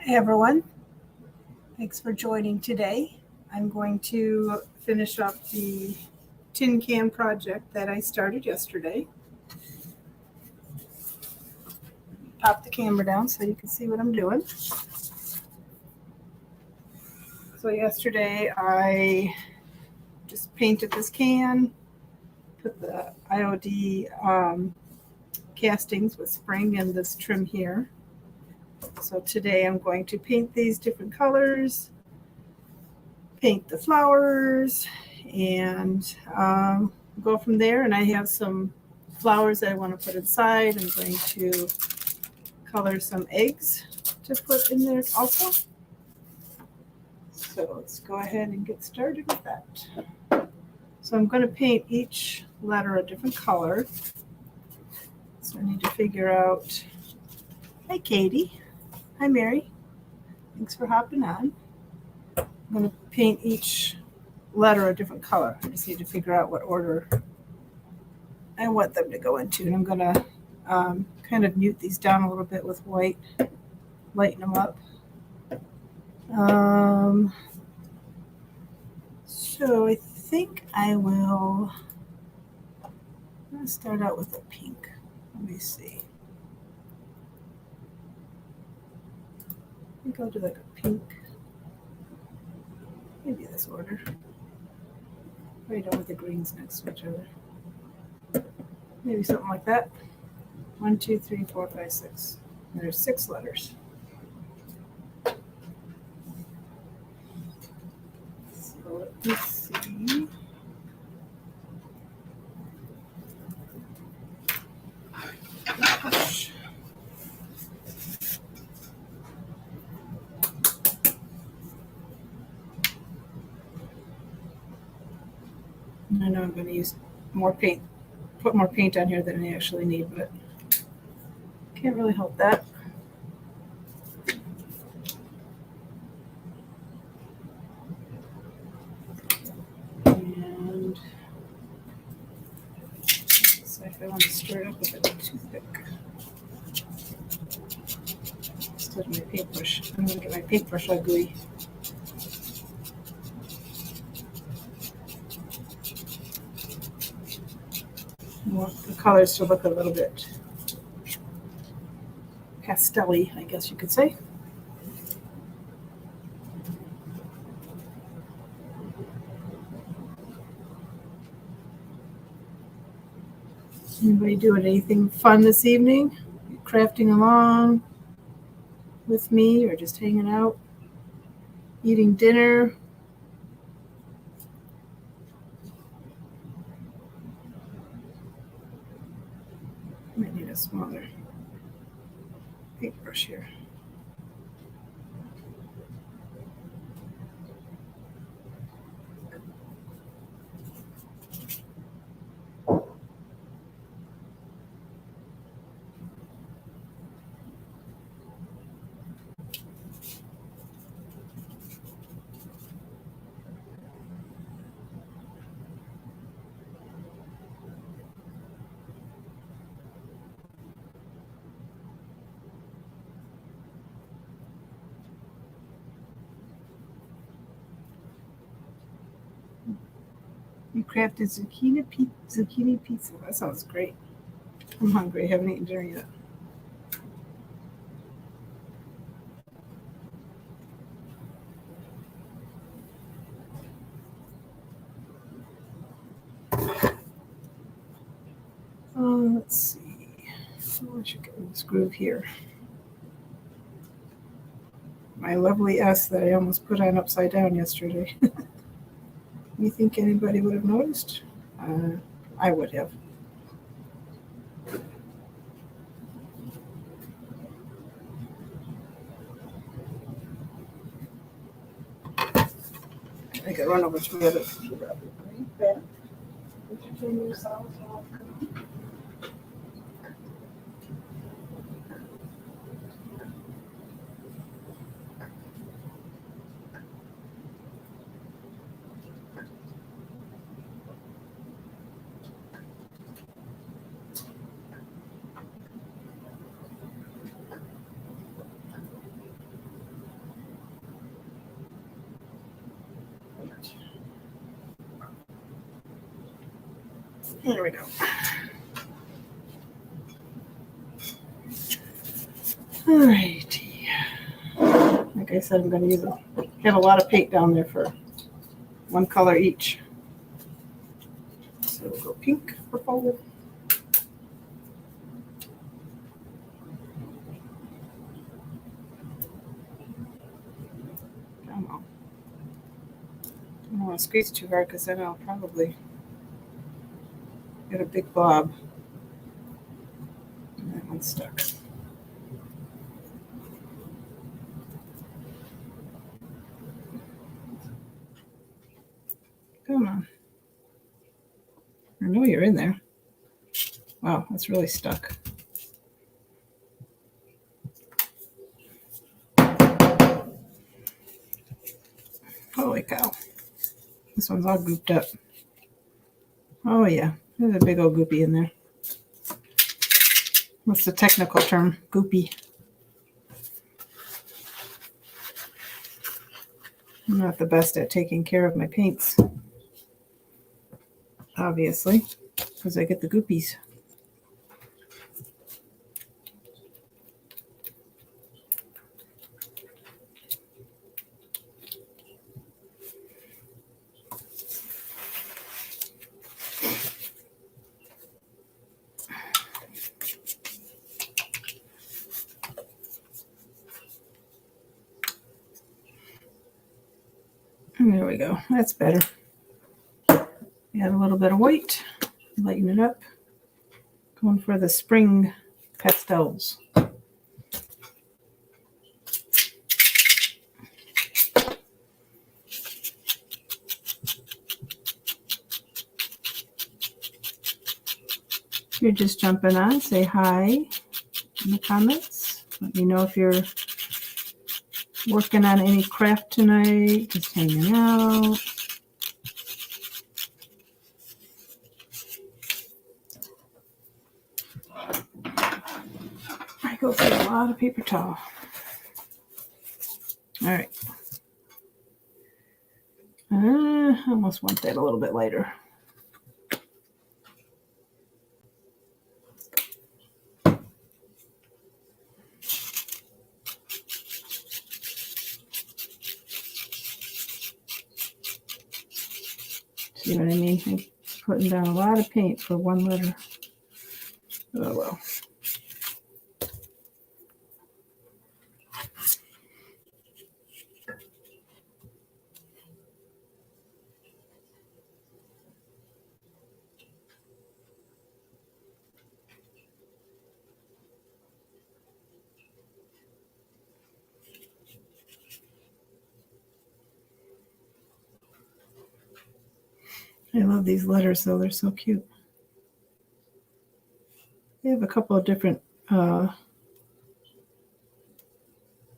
Hey everyone, thanks for joining today. I'm going to finish up the tin can project that I started yesterday. Pop the camera down so you can see what I'm doing. So yesterday I just painted this can, put the IOD castings with spring and this trim here. So today I'm going to paint these different colors, paint the flowers, and go from there. And I have some flowers that I want to put inside. I'm going to color some eggs to put in there also. So let's go ahead and get started with that. So I'm going to paint each letter a different color. So I need to figure out, hi Katie, hi Mary, thanks for hopping on. I'm going to paint each letter a different color. I just need to figure out what order I want them to go into. And I'm going to kind of mute these down a little bit with white, lighten them up. So I think I will, I'm going to start out with a pink. Let me see. I think I'll do like a pink, maybe this order. Right on with the greens next to each other. Maybe something like that. 1, 2, 3, 4, 5, 6. There's 6 letters. So let me see. I know I'm going to use more paint, put more paint on here than I actually need, but can't really help that. And so if I want to stir it up with a toothpick instead of my paintbrush, I'm going to get my paintbrush all gooey. I want the colors to look a little bit pastel-y, I guess you could say. Anybody doing anything fun this evening? Crafting along with me or just hanging out? Eating dinner? Might need a smaller paintbrush here. You crafted zucchini pizza. That sounds great. I'm hungry. I haven't eaten dinner yet. Let's see. I should get in this groove here. My lovely S that I almost put on upside down yesterday. You think anybody would have noticed? I would have. I could run over to the other computer. Entertain yourselves while I come. There we go. All righty. Like I said, I'm going to have a lot of paint down there for one color each. So we'll go pink, purple. Come on. I don't want to squeeze too hard because then I'll probably get a big blob. And that one's stuck. Come on. I know you're in there. Wow, that's really stuck. Holy cow. This one's all gooped up. Oh yeah, there's a big old goopy in there. What's the technical term? Goopy. I'm not the best at taking care of my paints. Obviously, because I get the goopies. And there we go. That's better. Add a little bit of white, lighten it up. Going for the spring pastels. If you're just jumping on, say hi in the comments. Let me know if you're working on any craft tonight, just hanging out. I go through a lot of paper towel. All right. I almost want that a little bit lighter. See what I mean? I'm putting down a lot of paint for one letter. Oh well. I love these letters though, they're so cute. They have a couple of different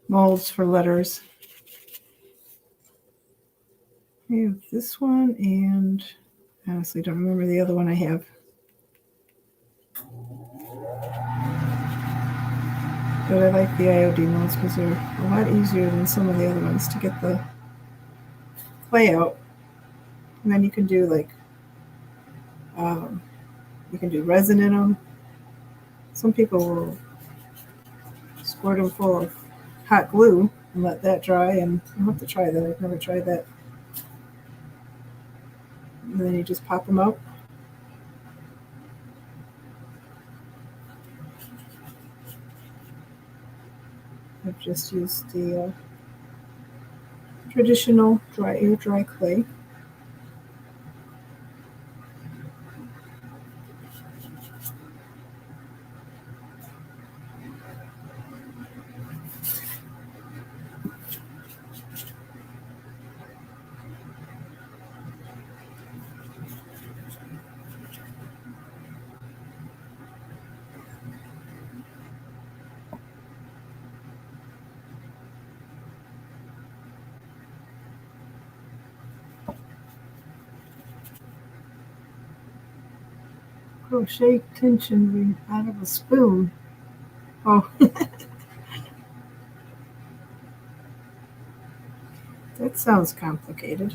molds for letters. I have this one, and I honestly don't remember the other one I have. But I like the IOD molds because they're a lot easier than some of the other ones to get the clay out. And then you can do like, you can do resin in them. Some people will squirt them full of hot glue and let that dry, and I'll have to try that. I've never tried that. And then you just pop them out. I've just used the traditional air dry clay. Crochet tension ring out of a spoon. Oh, that sounds complicated.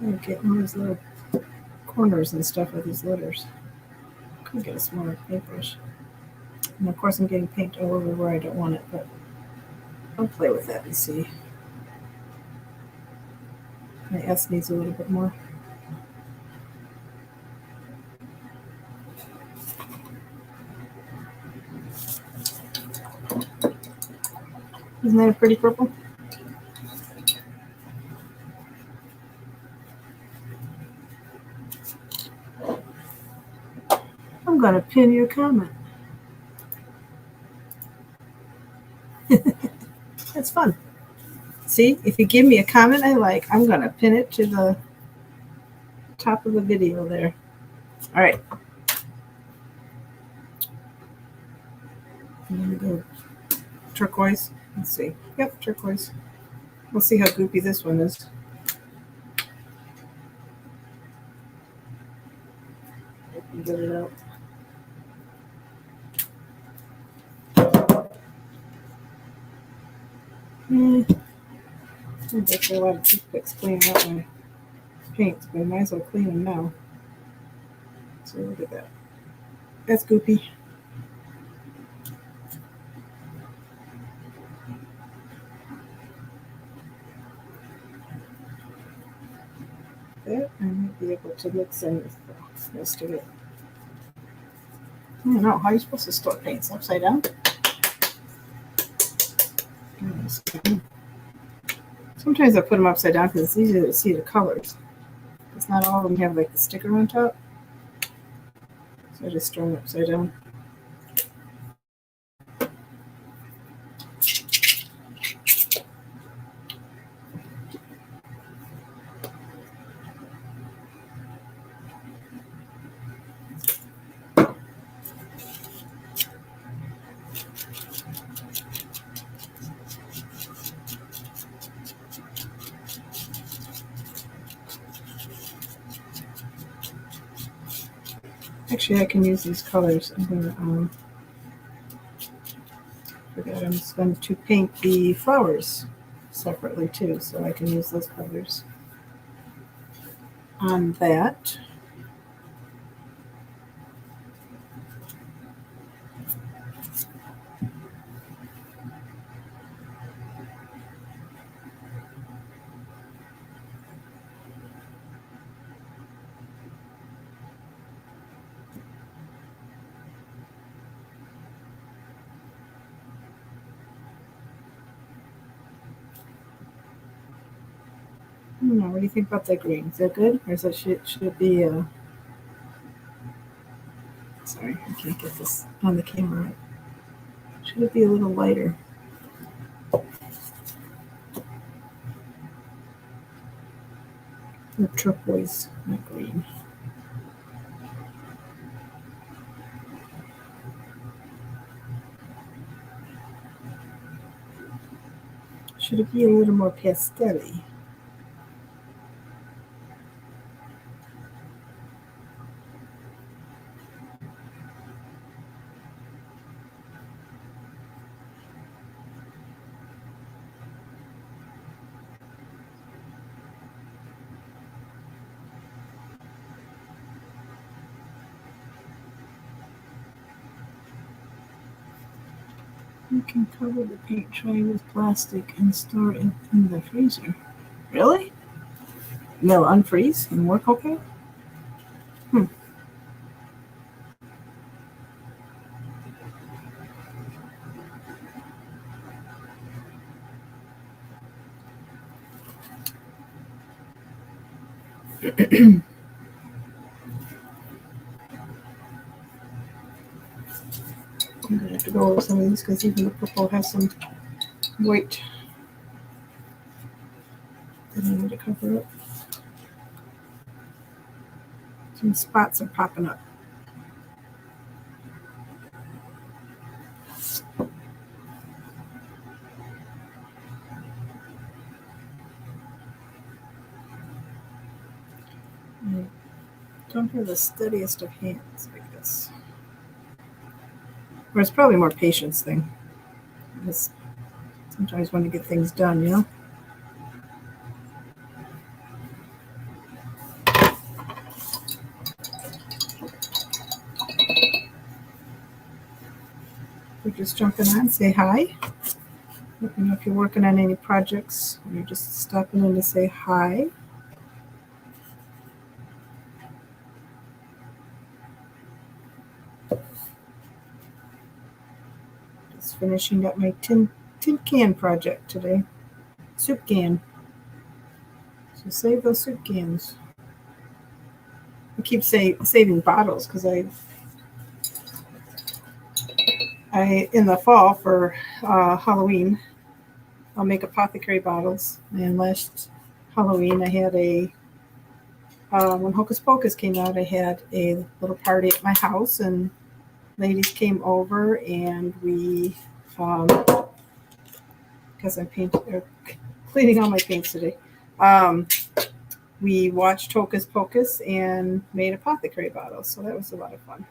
I'm getting all these little corners and stuff with these letters. Could get a smaller paintbrush. And of course I'm getting paint all over where I don't want it, but I'll play with that and see. My S needs a little bit more. Isn't that a pretty purple? I'm going to pin your comment. That's fun. See, if you give me a comment I like, I'm going to pin it to the top of the video there. All right. I'm going to go turquoise. Let's see. Yep, turquoise. We'll see how goopy this one is. I can get it out. I bet there are a lot of toothpicks cleaning out my paints, but I might as well clean them now. So look at that. That's goopy. That I might be able to mix in with the rest of it. I don't know. How are you supposed to store paints? Upside down? Sometimes I put them upside down because it's easier to see the colors. It's not all of them have like the sticker on top. So I just store them upside down. Actually, I can use these colors. I'm gonna forget. I'm just going to paint the flowers separately too, so I can use those colors on that. I don't know. What do you think about that green? Is that good, or is that should it be? Sorry, I can't get this on the camera. Should it be a little lighter? Or turquoise, not green. Should it be a little more pastel-y? You can cover the paint tray with plastic and store it in the freezer. Really? They'll unfreeze and work okay? I'm going to have to go over some of these because even the purple has some white that I need to cover up. Some spots are popping up. I don't have the steadiest of hands, I guess. Or it's probably more patience thing. Because sometimes when you get things done, you know? jumping on, say hi. Let me know if you're working on any projects or you're just stopping in to say hi. Just finishing up my tin can project today. Soup can. So save those soup cans. I keep saving bottles because I in the fall for Halloween, I'll make apothecary bottles. And last Halloween, I had when Hocus Pocus came out, I had a little party at my house, and ladies came over, and we, because I'm cleaning all my paints today, we watched Hocus Pocus and made apothecary bottles. So that was a lot of fun.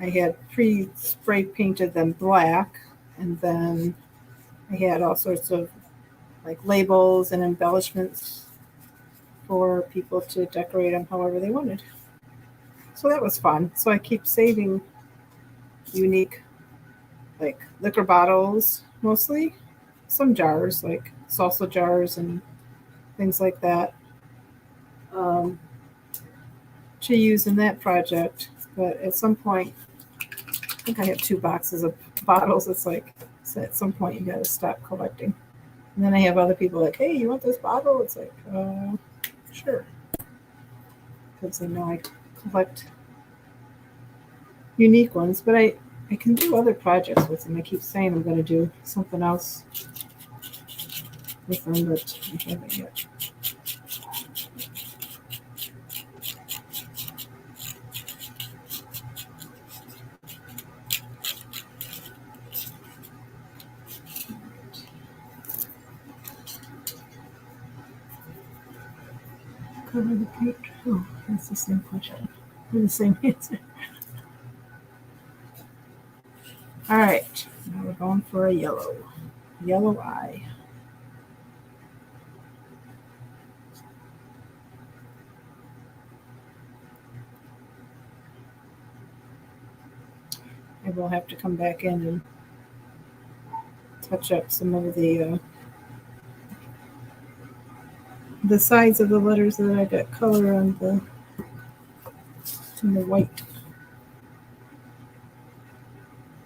I had pre-spray painted them black, and then I had all sorts of like labels and embellishments for people to decorate them however they wanted. So that was fun. So I keep saving unique like liquor bottles, mostly some jars like salsa jars and things like that, to use in that project. But at some point, I think I have 2 boxes of bottles. It's like, so at some point you got to stop collecting. And then I have other people like, hey, you want this bottle? It's like, sure. Because they know I collect unique ones, but I can do other projects with them. I keep saying I'm going to do something else with them, but I haven't yet. Cover the paint. Oh, that's the same question. Or the same answer. All right, now we're going for a yellow eye. I will have to come back in and touch up some of the sides of the letters that I got color on the white,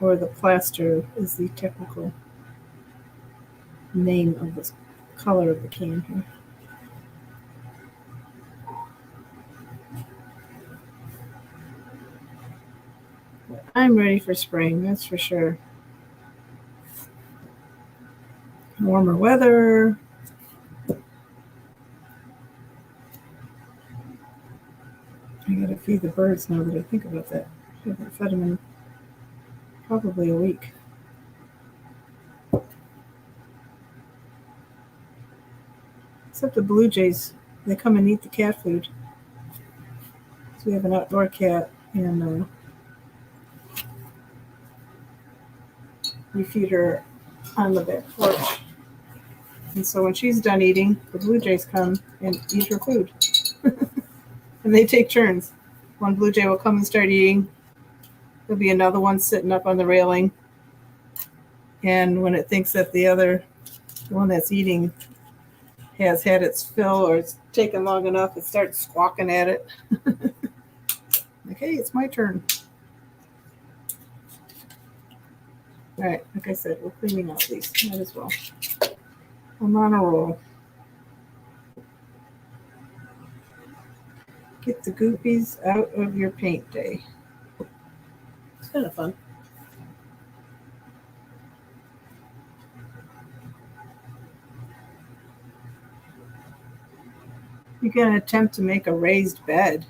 or the plaster is the technical name of the color of the can here. But I'm ready for spring, that's for sure. Warmer weather. I gotta feed the birds now that I think about that. I haven't fed them in probably a week. Except the blue jays, they come and eat the cat food. So we have an outdoor cat, and we feed her on the back porch. And so when she's done eating, the blue jays come and eat her food. And they take turns. One blue jay will come and start eating. There'll be another one sitting up on the railing. And when it thinks that the one that's eating has had its fill or it's taken long enough, it starts squawking at it. Like, hey, it's my turn. All right, like I said, we're cleaning out these. Might as well. I'm on a roll. Get the goopies out of your paint day. It's kind of fun. You can attempt to make a raised bed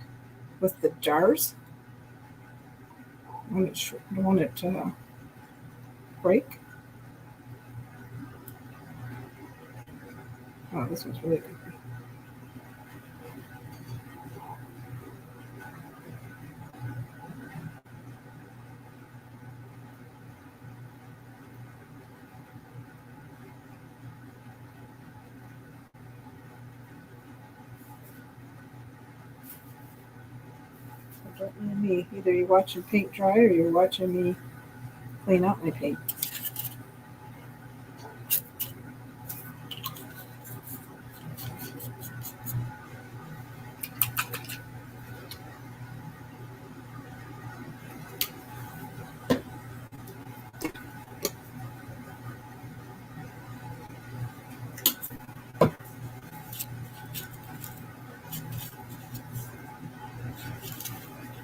with the jars. I don't want it to break. Oh, this one's really good. Don't mind me. Either you're watching paint dry or you're watching me clean out my paint.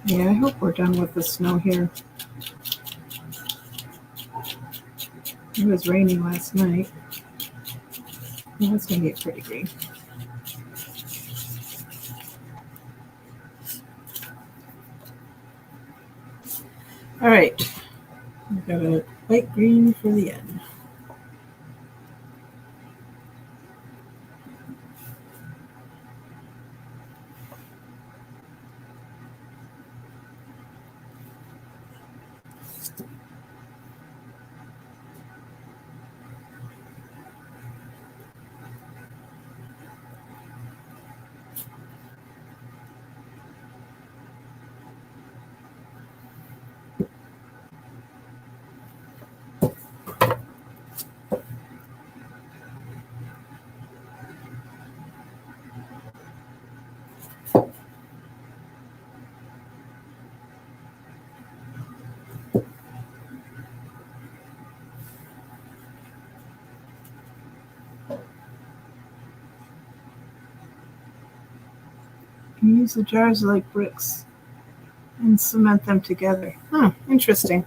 Yeah, I hope we're done with the snow here. It was raining last night. Well, it's going to get pretty green. All right. We've got a light green for the end. You use the jars like bricks and cement them together. Huh, interesting.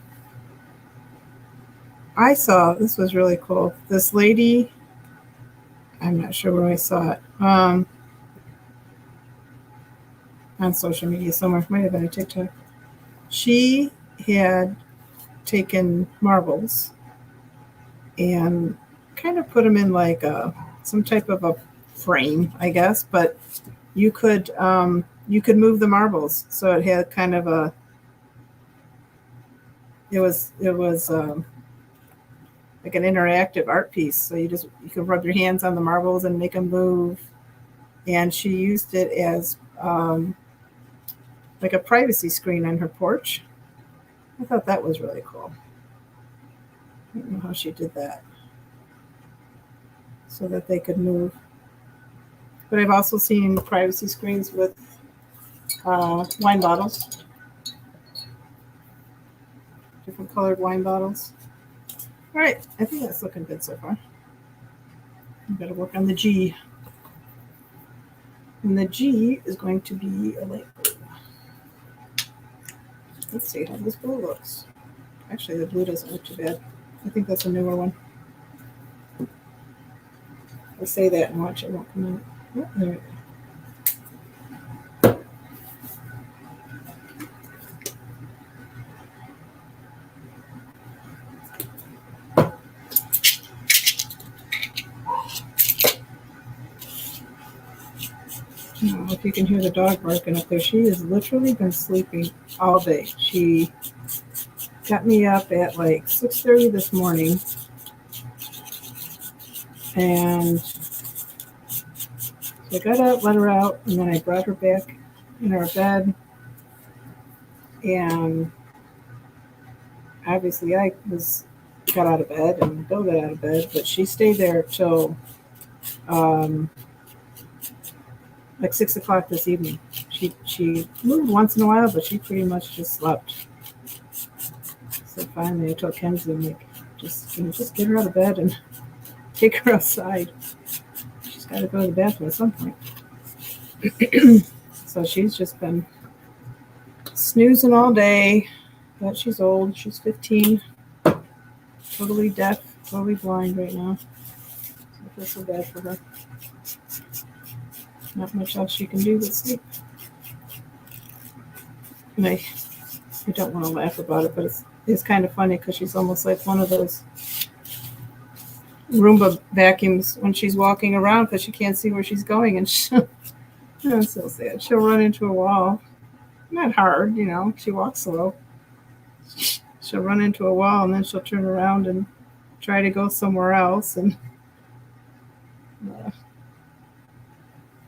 I saw, this was really cool. This lady, I'm not sure where I saw it, on social media somewhere, might have been a TikTok. She had taken marbles and kind of put them in like some type of a frame, I guess, but you could move the marbles, so it had kind of a, it was like an interactive art piece. So you could rub your hands on the marbles and make them move. And she used it as like a privacy screen on her porch. I thought that was really cool. I don't know how she did that, so that they could move. But I've also seen privacy screens with wine bottles, different colored wine bottles. All right, I think that's looking good so far. I've got to work on the G. And the G is going to be a light blue. Let's see how this blue looks. Actually, the blue doesn't look too bad. I think that's a newer one. I'll say that and watch it won't come out. Oh, there it I don't know if you can hear the dog barking up there. She has literally been sleeping all day. She got me up at like 6:30 this morning, and so I got up, let her out, and then I brought her back in our bed. And obviously I got out of bed and Bill got out of bed, but she stayed there till like 6 o'clock this evening. She moved once in a while, but she pretty much just slept. So finally I told Kenzie, I'm like, just get her out of bed and take her outside. She's got to go to the bathroom at some point. So she's just been snoozing all day, but she's old. She's 15, totally deaf, totally blind right now. So I feel so bad for her. Not much else she can do but sleep. And I don't want to laugh about it, but it's kind of funny because she's almost like one of those Roomba vacuums when she's walking around because she can't see where she's going, and that's so sad. She'll run into a wall. Not hard, she walks slow. She'll run into a wall and then she'll turn around and try to go somewhere else. And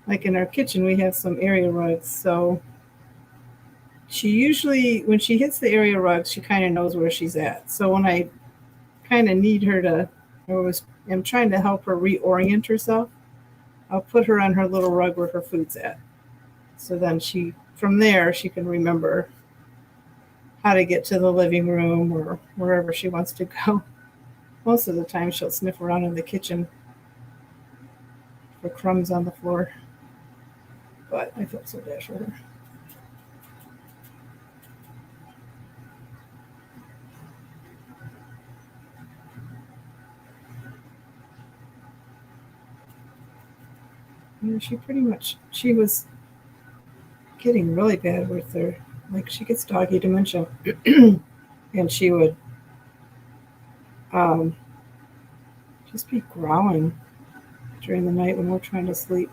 like in our kitchen, we have some area rugs, so she usually, when she hits the area rugs, she kind of knows where she's at. So when I kind of need her to, am trying to help her reorient herself, I'll put her on her little rug where her food's at. So then from there, she can remember how to get to the living room or wherever she wants to go. Most of the time, she'll sniff around in the kitchen for crumbs on the floor. But I felt so bad for her. You know, she was getting really bad with her. Like, she gets doggy dementia. And she would just be growling during the night when we're trying to sleep.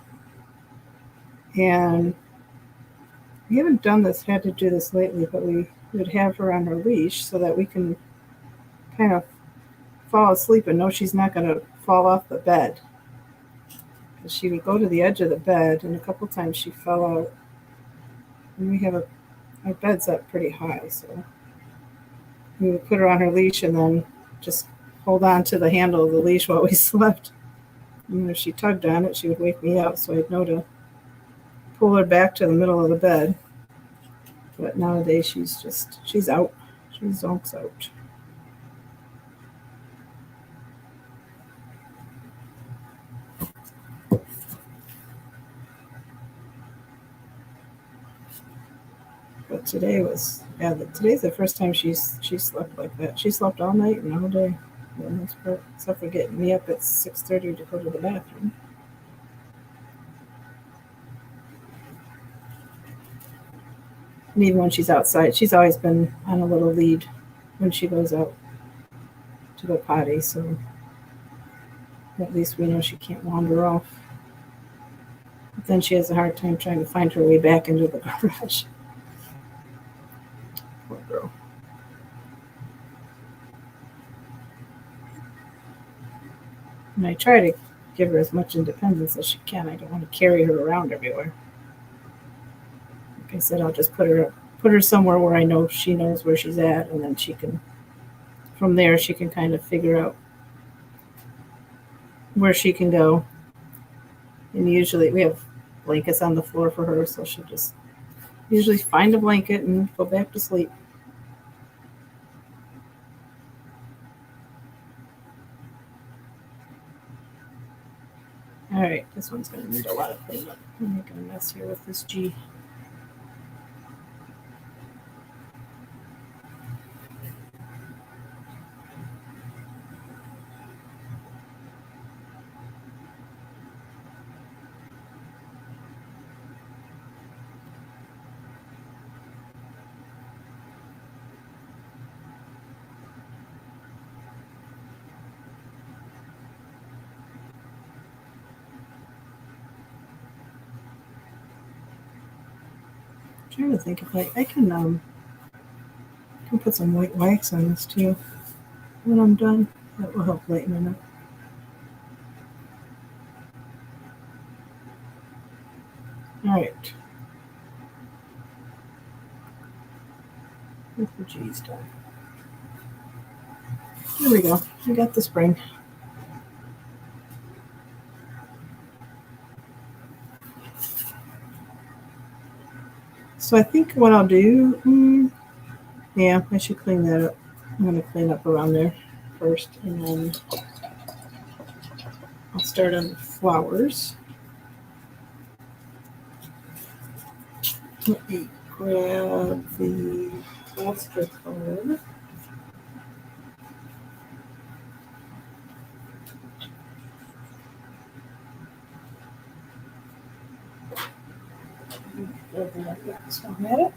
And we haven't had to do this lately, but we would have her on her leash so that we can kind of fall asleep and know she's not going to fall off the bed. Because she would go to the edge of the bed, and a couple times she fell out. And our bed's up pretty high, so we would put her on her leash and then just hold on to the handle of the leash while we slept. And if she tugged on it, she would wake me up, so I'd know to pull her back to the middle of the bed. But nowadays she's out. She zonks out. But today's the first time she slept like that. She slept all night and all day, for the most part, except for getting me up at 6:30 to go to the bathroom. And even when she's outside, she's always been on a little lead when she goes out to go potty, so at least we know she can't wander off. But then she has a hard time trying to find her way back into the garage. Poor girl. And I try to give her as much independence as she can. I don't want to carry her around everywhere. Like I said, I'll just put her somewhere where I know she knows where she's at, and then from there she can kind of figure out where she can go. And usually we have blankets on the floor for her, so she'll just usually find a blanket and go back to sleep. All right, this one's going to need a lot of cleanup. I'm making a mess here with this G. I'm trying to think if I can put some white wax on this too when I'm done. That will help lighten it up. All right. With the G's done. Here we go. I got the spring. So I think what I'll do, yeah, I should clean that up. I'm going to clean up around there first, and then I'll start on the flowers. Let me grab the plaster card. This one had it.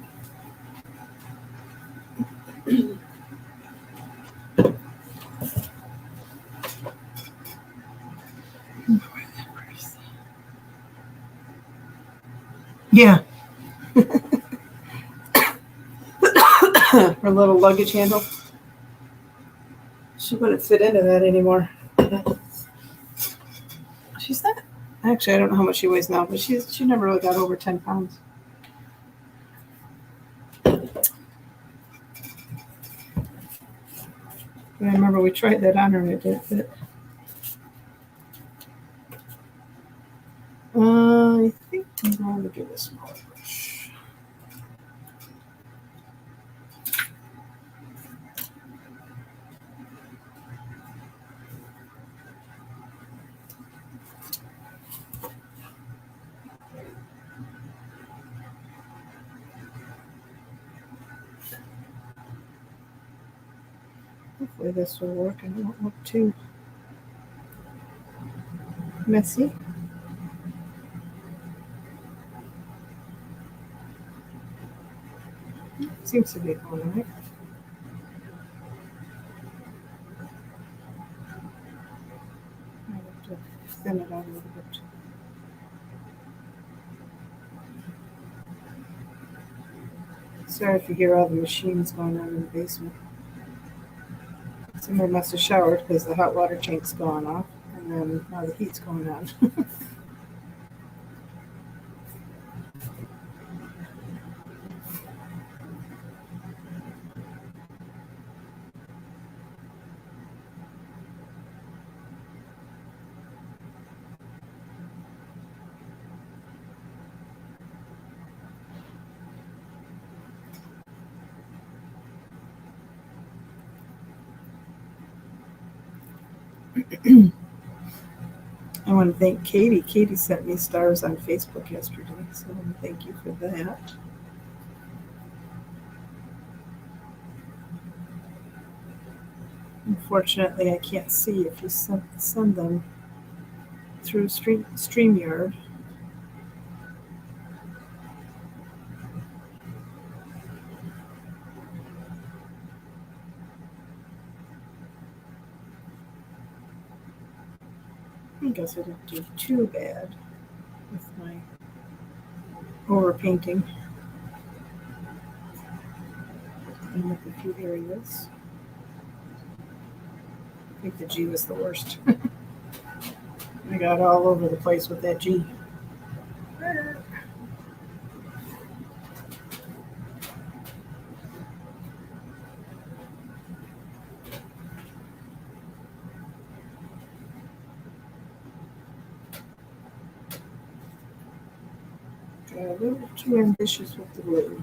Yeah. Her little luggage handle. She wouldn't fit into that anymore. She's not. Actually, I don't know how much she weighs now, but she never really got over 10 pounds. But I remember we tried that on her and it didn't fit. I think I'm going to do this small brush. Hopefully this will work and it won't look too messy. Seems to be going right. I have to thin it out a little bit. Sorry if you hear all the machines going on in the basement. Someone must have showered because the hot water tank's gone off and then now the heat's going on. I want to thank Katie. Katie sent me stars on Facebook yesterday, so thank you for that. Unfortunately, I can't see if you send them through StreamYard. I guess I didn't do too bad with my overpainting. Clean up a few areas. I think the G was the worst. I got all over the place with that G. Got a little too ambitious with the blue.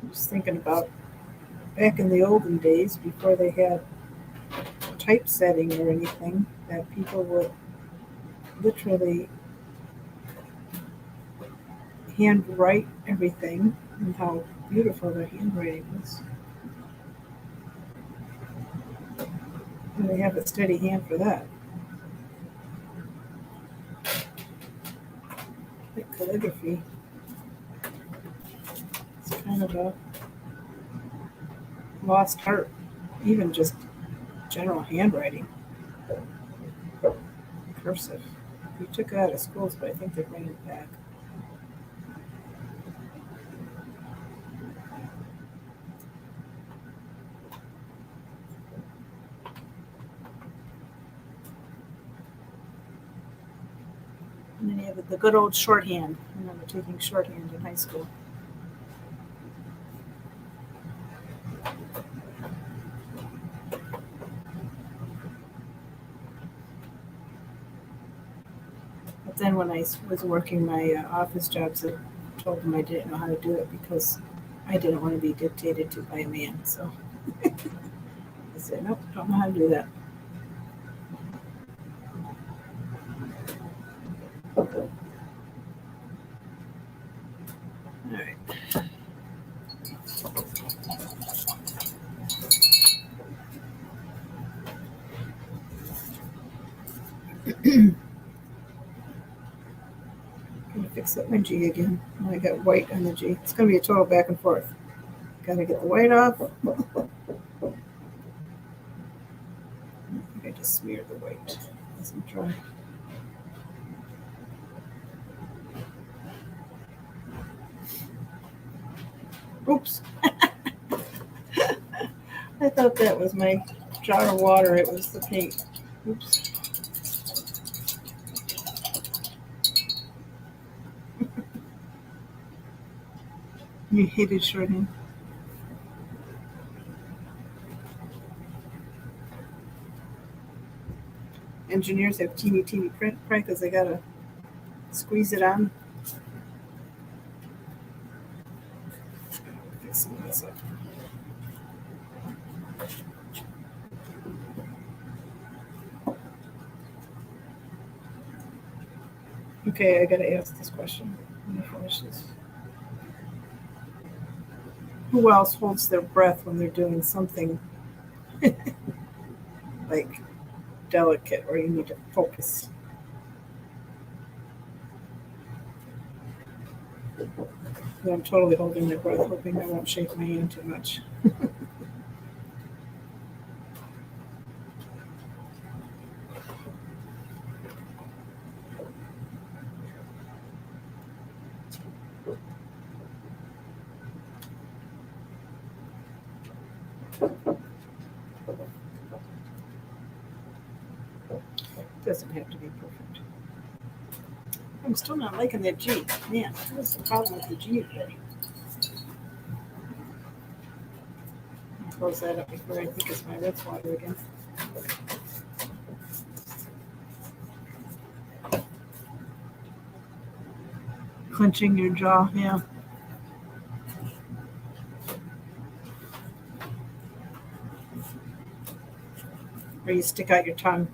I was thinking about back in the olden days before they had typesetting or anything, that people would literally handwrite everything and how beautiful their handwriting was. And they have a steady hand for that. Like calligraphy. It's kind of a lost art, even just general handwriting. Cursive. We took it out of schools, but I think they're bringing it back. And then you have the good old shorthand. I remember taking shorthand in high school. But then when I was working my office jobs, I told them I didn't know how to do it because I didn't want to be dictated to by a man. So I said, nope, don't know how to do that. All right. Gonna fix up my G again. I got white on the G. It's gonna be a total back and forth. Gotta get the white off. I think I just smeared the white. Doesn't dry. Oops. I thought that was my jar of water. It was the paint. Oops. You hated shortening. Engineers have teeny print because they gotta squeeze it on. Fixing this up. Okay, I gotta ask this question. Let me finish this. Who else holds their breath when they're doing something like delicate or you need to focus? But I'm totally holding my breath, hoping I won't shake my hand too much. Doesn't have to be perfect. I'm still not liking that G. Man, what's the problem with the G today? I'll close that up before I think it's my Ritz water again. Clenching your jaw, yeah. Or you stick out your tongue.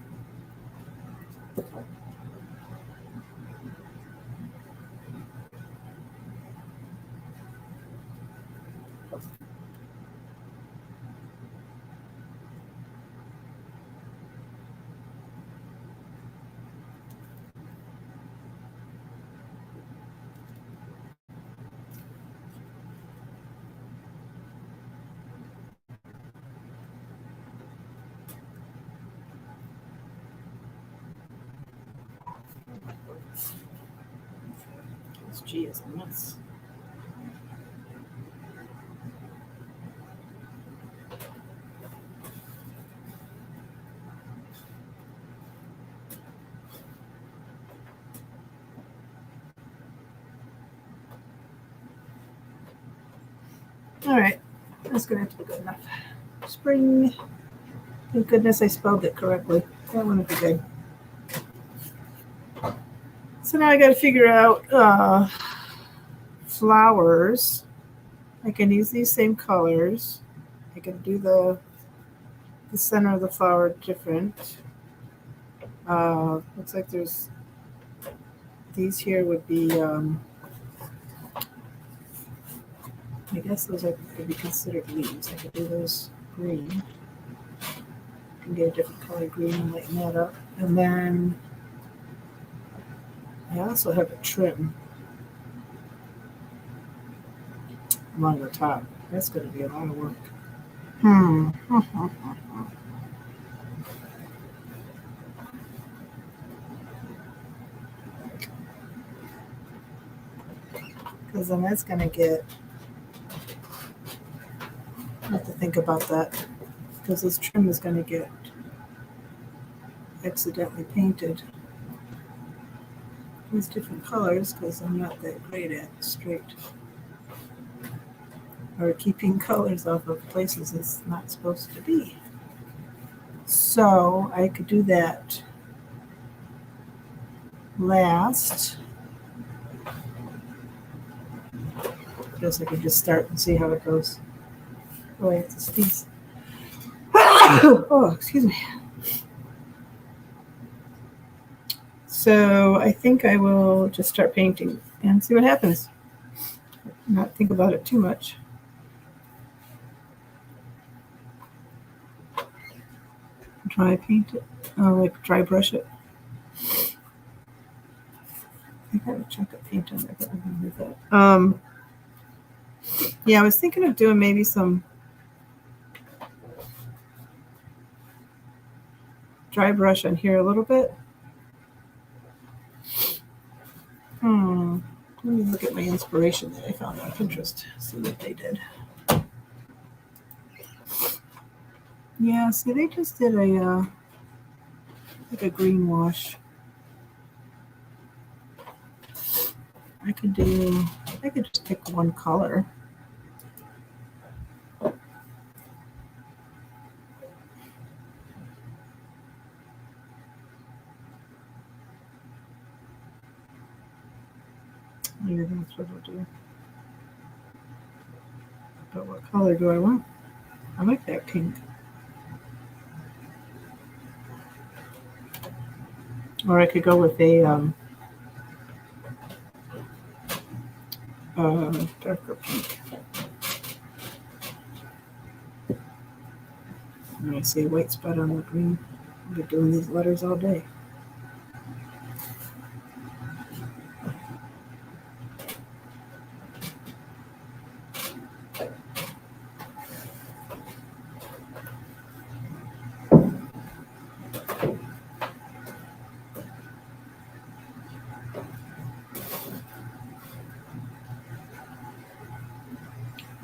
This G is a mess. All right, that's gonna have to be good enough. Spring. Thank goodness I spelled it correctly. That one would be good. So now I got to figure out flowers. I can use these same colors. I can do the center of the flower different. Looks like there's these here would be. I guess those could be considered leaves. I could do those green. I can get a different color green and lighten that up. And then I also have a trim along the top. That's going to be a lot of work. Because then that's going to get. I have to think about that. Because this trim is going to get accidentally painted. These different colors because I'm not that great at straight. Or keeping colors off of places it's not supposed to be. So I could do that last. I guess I could just start and see how it goes. Oh, I have to sneeze. Oh, excuse me. So I think I will just start painting and see what happens. Not think about it too much. Dry paint it. Oh, like dry brush it. I got a chunk of paint on there, but I'm gonna move that. Yeah, I was thinking of doing maybe some dry brush on here a little bit. Let me look at my inspiration that I found on Pinterest. See what they did. Yeah, see, they just did a like a green wash. I could just pick one color. Maybe that's what I'll do. But what color do I want? I like that pink. Or I could go with a darker pink. And I see a white spot on the green. I'll be doing these letters all day.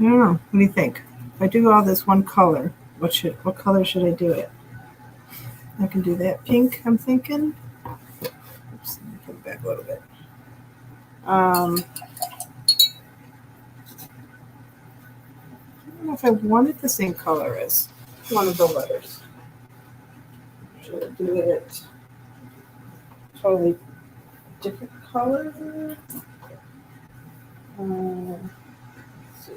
I don't know. What do you think? If I do all this one color, what color should I do it? I can do that pink, I'm thinking. Oops, let me put it back a little bit. I don't know if I wanted the same color as one of the letters. Should I do it totally different color? Let's see.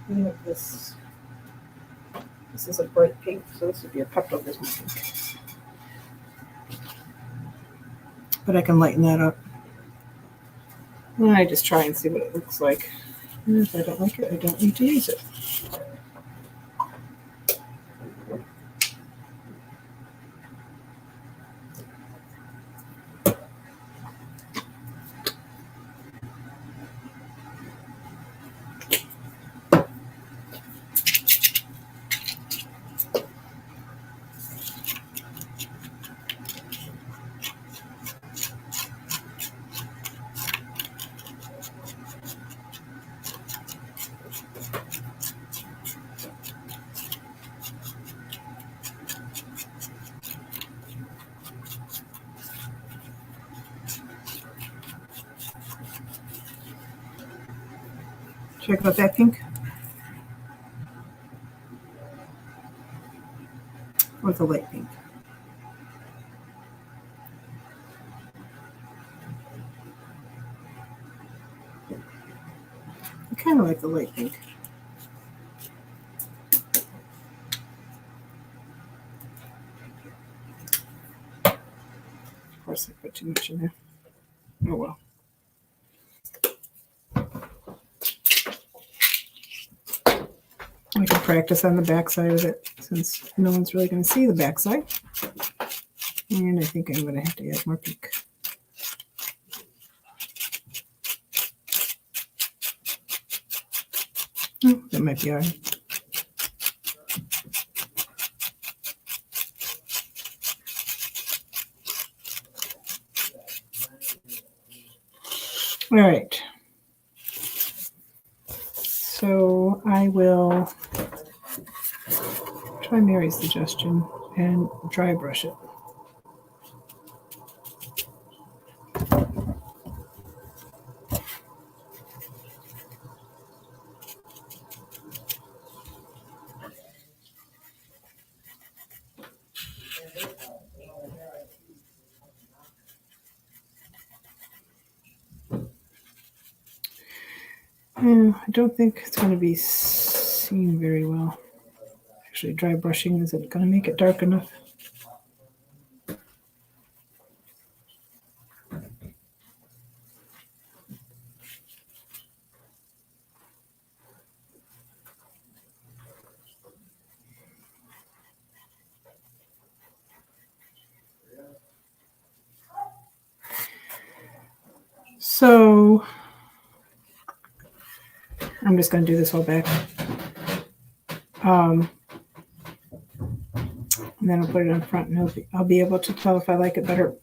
We have this. This is a bright pink, so this would be a Pepto-Bismol pink. But I can lighten that up. And I just try and see what it looks like. And if I don't like it, I don't need to use it. Should I go with that pink? Or the light pink? I kind of like the light pink. Of course, I put too much in there. Oh well. I can practice on the back side of it since no one's really going to see the back side. And I think I'm going to have to add more pink. Oh, that might be all right. All right. So I will try Mary's suggestion and dry brush it. I don't think it's going to be seen very well. Actually, dry brushing isn't going to make it dark enough. I'm just going to do this whole back. And then I'll put it in front and I'll be able to tell if I like it better.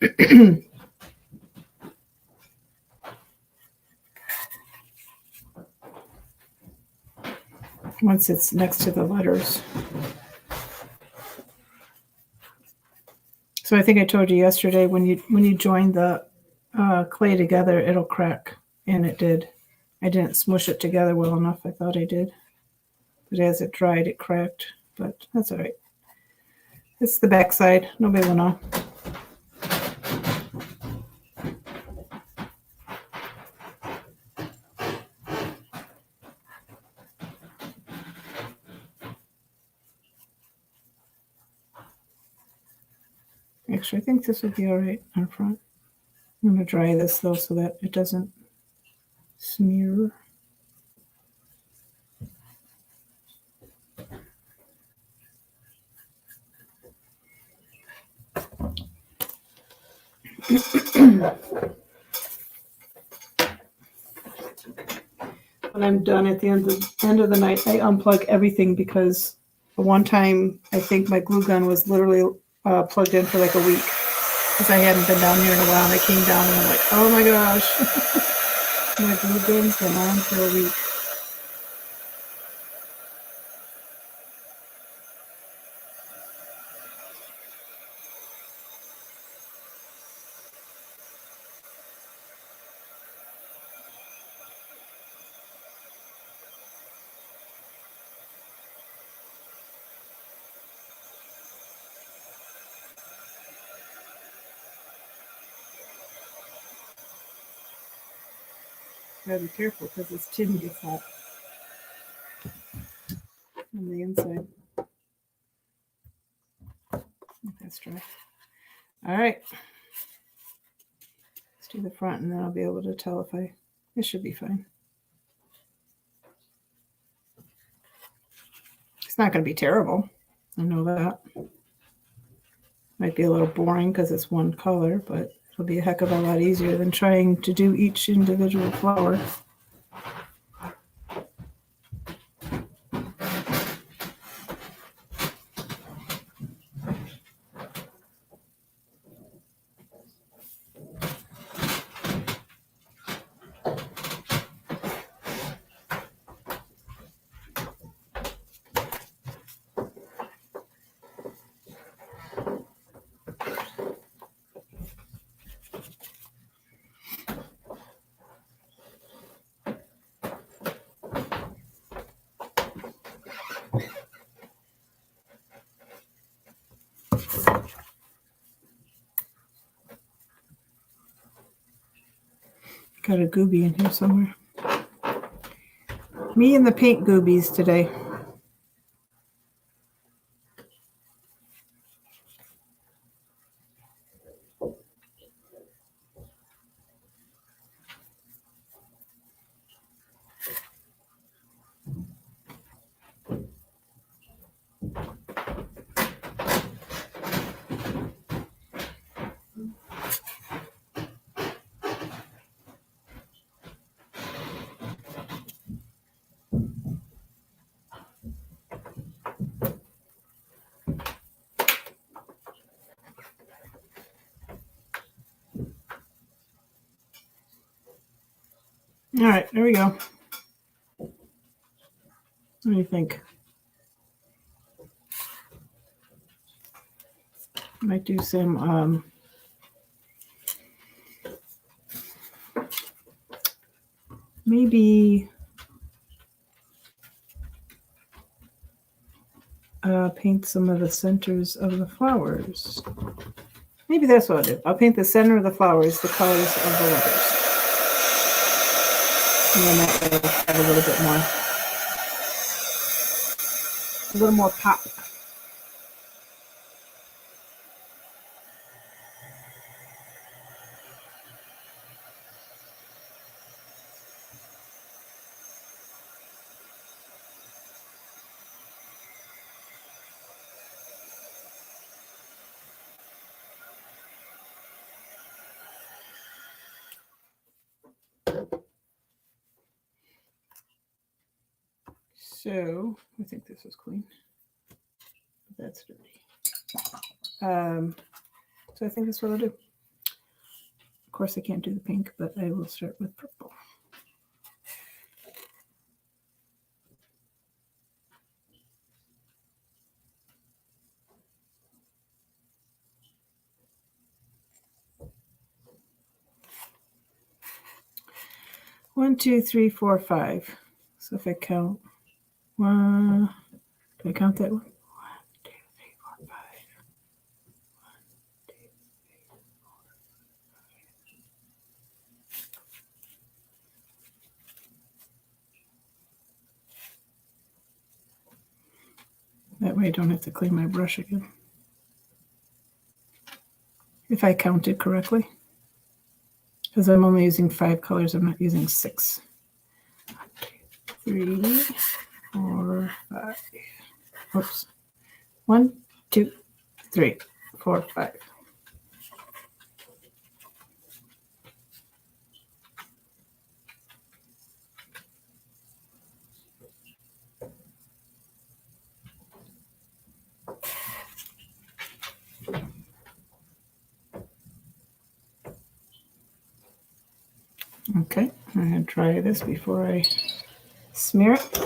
Once it's next to the letters. So I think I told you yesterday when you join the clay together, it'll crack, and it did. I didn't smush it together well enough. I thought I did, but as it dried, it cracked. But that's all right. It's the back side. Nobody will know. Actually, I think this would be all right on front. I'm going to dry this though so that it doesn't smear. When I'm done at the end of the night, I unplug everything because one time I think my glue gun was literally plugged in for like a week because I hadn't been down here in a while. And I came down and I'm like, oh my gosh, my glue gun's been on for a week. Gotta be careful because this tin gets hot on the inside. That's dry. All right. Let's do the front and then I'll be able to tell if it should be fine. It's not going to be terrible. I know that. Might be a little boring because it's one color, but it'll be a heck of a lot easier than trying to do each individual flower. Got a gooby in here somewhere. Me and the paint goobies today. All right, there we go. What do you think? Might do some maybe paint some of the centers of the flowers. Maybe that's what I'll do. I'll paint the center of the flowers the colors of the letters. And then that way it'll have a little more pop. So I think this is clean. But that's dirty. So I think that's what I'll do. Of course, I can't do the pink, but I will start with purple. One, two, three, four, five. So if I count one, do I count that one? 1, 2, 3, 4, 5. 1, 2, 3, 4, 5. That way I don't have to clean my brush again. If I counted correctly. Because I'm only using 5 colors, I'm not using 6. 1, 2, 3, 4, 5. Oops. 1, 2, 3, 4, 5. Okay, I'm going to try this before I smear it.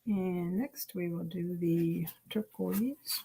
And next we will do the turquoise.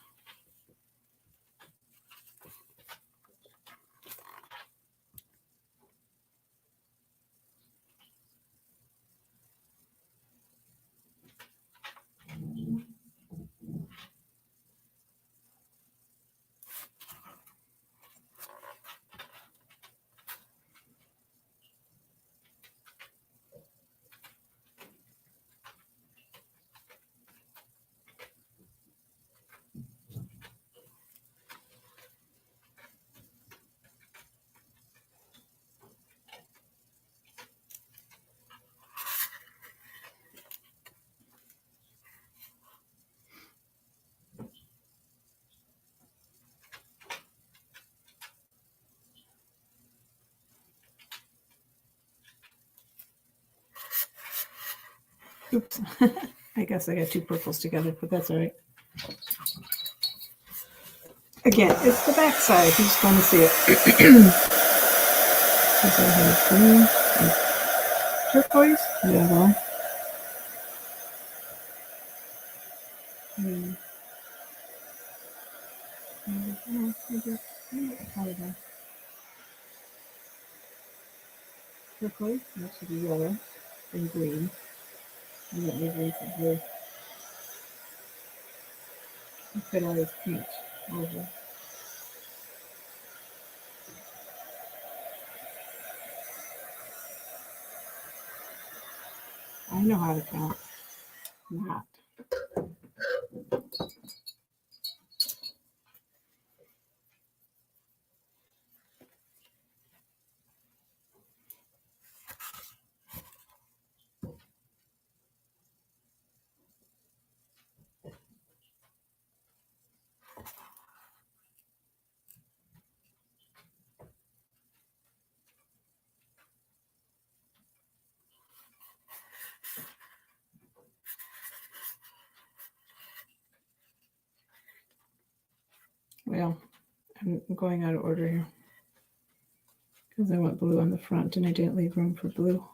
Oops. I guess I got 2 purples together, but that's all right. Again, it's the back side. You just want to see it. Because I have green and turquoise, yellow, and turquoise, that should be yellow, and green. And let me read from here. I could always paint over. I know how to count. Not. Well, I'm going out of order here. Because I want blue on the front and I didn't leave room for blue.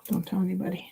Don't tell anybody.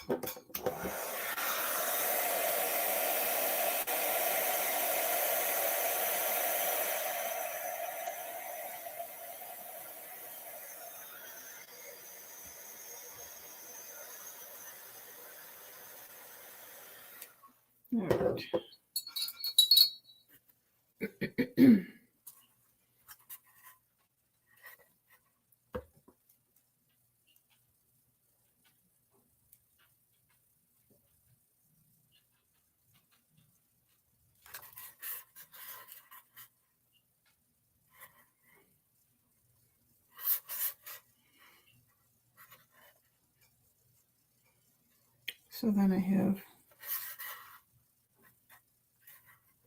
All right. So then I have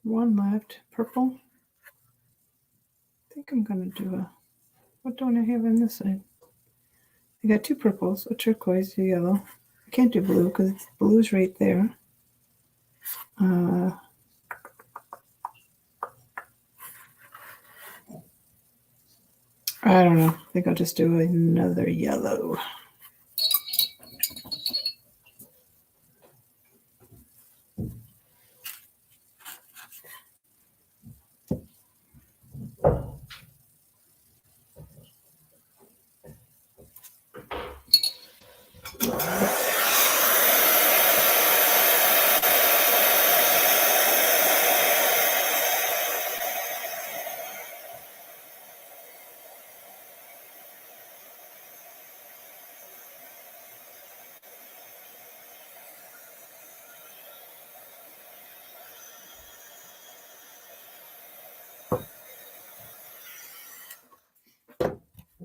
one left, purple. I think I'm going to do a, what don't I have on this side? I got two purples, a turquoise, a yellow. I can't do blue because blue's right there. I don't know. I think I'll just do another yellow.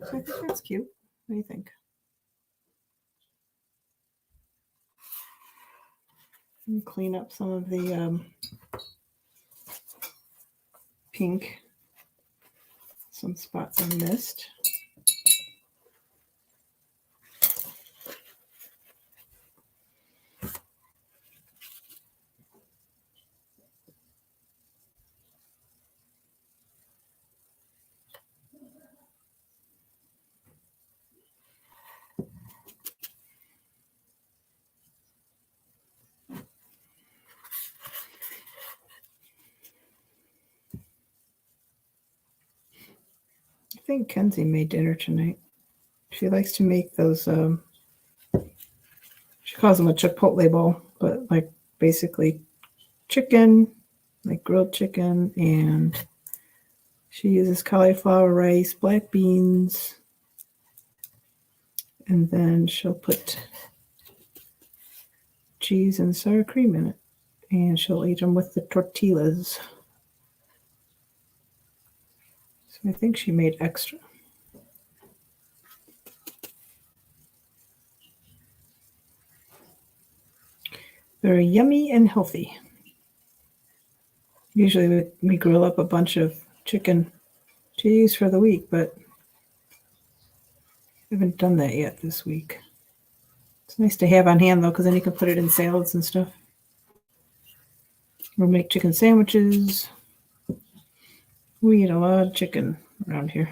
So I think that's cute. What do you think? And clean up some of the pink. Some spots I missed. I think Kenzie made dinner tonight. She likes to make those, she calls them a Chipotle bowl, but like basically chicken, like grilled chicken, and she uses cauliflower rice, black beans, and then she'll put cheese and sour cream in it, and she'll eat them with the tortillas. So I think she made extra. Very yummy and healthy. Usually we grill up a bunch of chicken to use for the week, but I haven't done that yet this week. It's nice to have on hand though, because then you can put it in salads and stuff. We'll make chicken sandwiches. We eat a lot of chicken around here.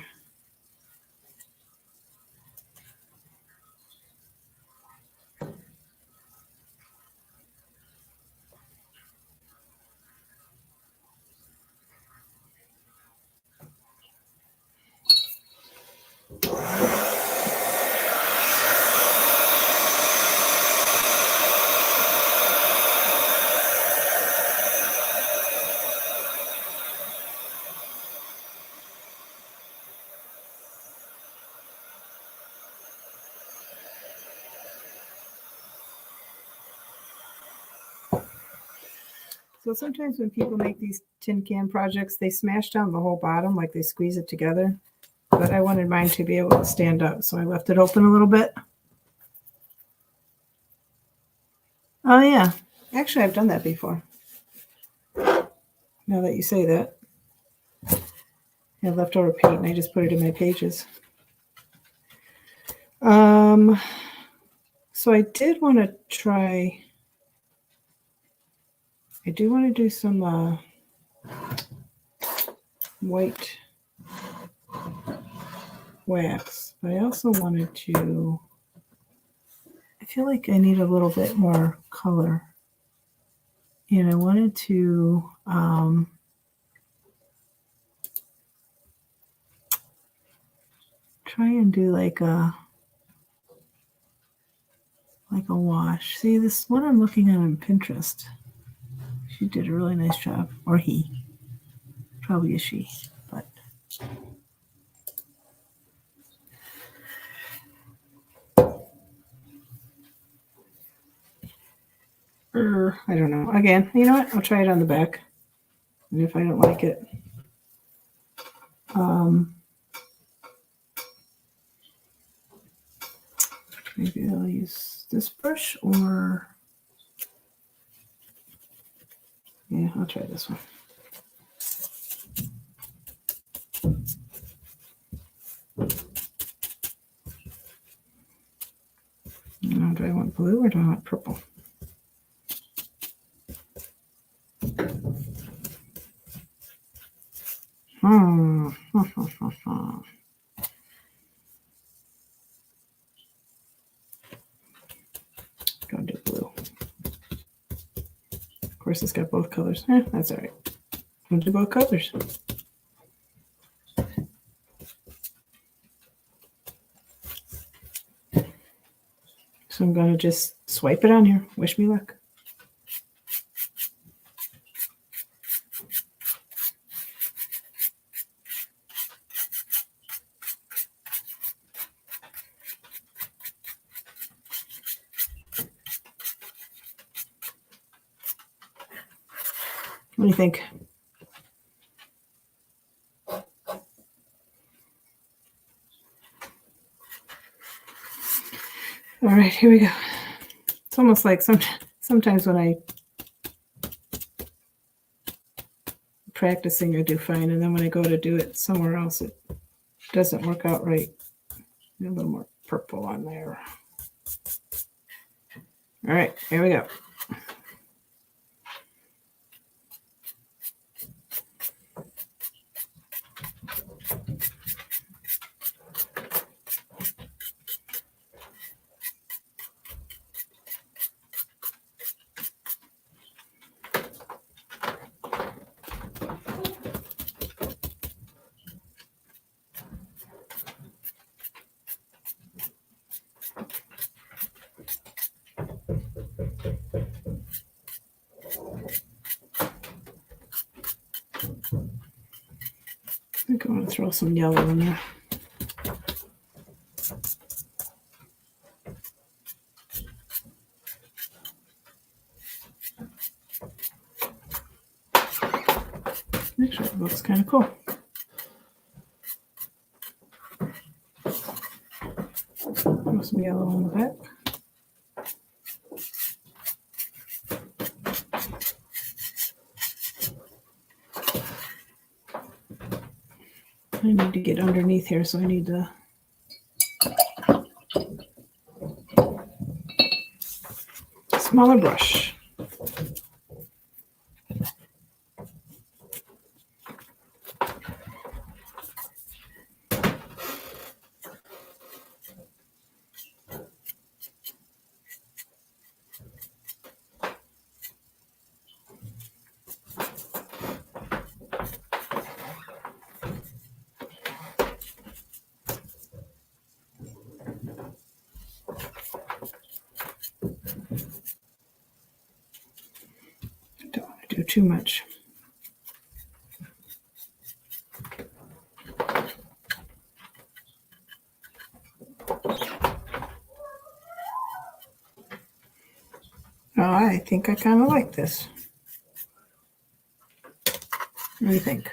So sometimes when people make these tin can projects, they smash down the whole bottom, like they squeeze it together. But I wanted mine to be able to stand up, so I left it open a little bit. Oh yeah, actually I've done that before. Now that you say that. I had leftover paint and I just put it in my pages. So I did want to try, I do want to do some white wax, but I also wanted to I feel like I need a little bit more color. And I wanted to try and do like a wash. See, this one I'm looking at on Pinterest. She did a really nice job. Or he. Probably a she, but I don't know. Again, you know what? I'll try it on the back. And if I don't like it, maybe I'll use this brush, or yeah, I'll try this one. Now, do I want blue or do I want purple? Go do blue. Of course, it's got both colors. That's all right. I'll do both colors. So I'm going to just swipe it on here. Wish me luck. What do you think? All right, here we go. It's almost like sometimes when I practicing, I do fine, and then when I go to do it somewhere else, it doesn't work out right. A little more purple on there. All right, here we go. I think I want to throw some yellow in there. Actually, it looks kind of cool. Throw some yellow on the back. I need to get underneath here, so I need to smaller brush. Don't want to do too much. Oh, I think I kind of like this. What do you think?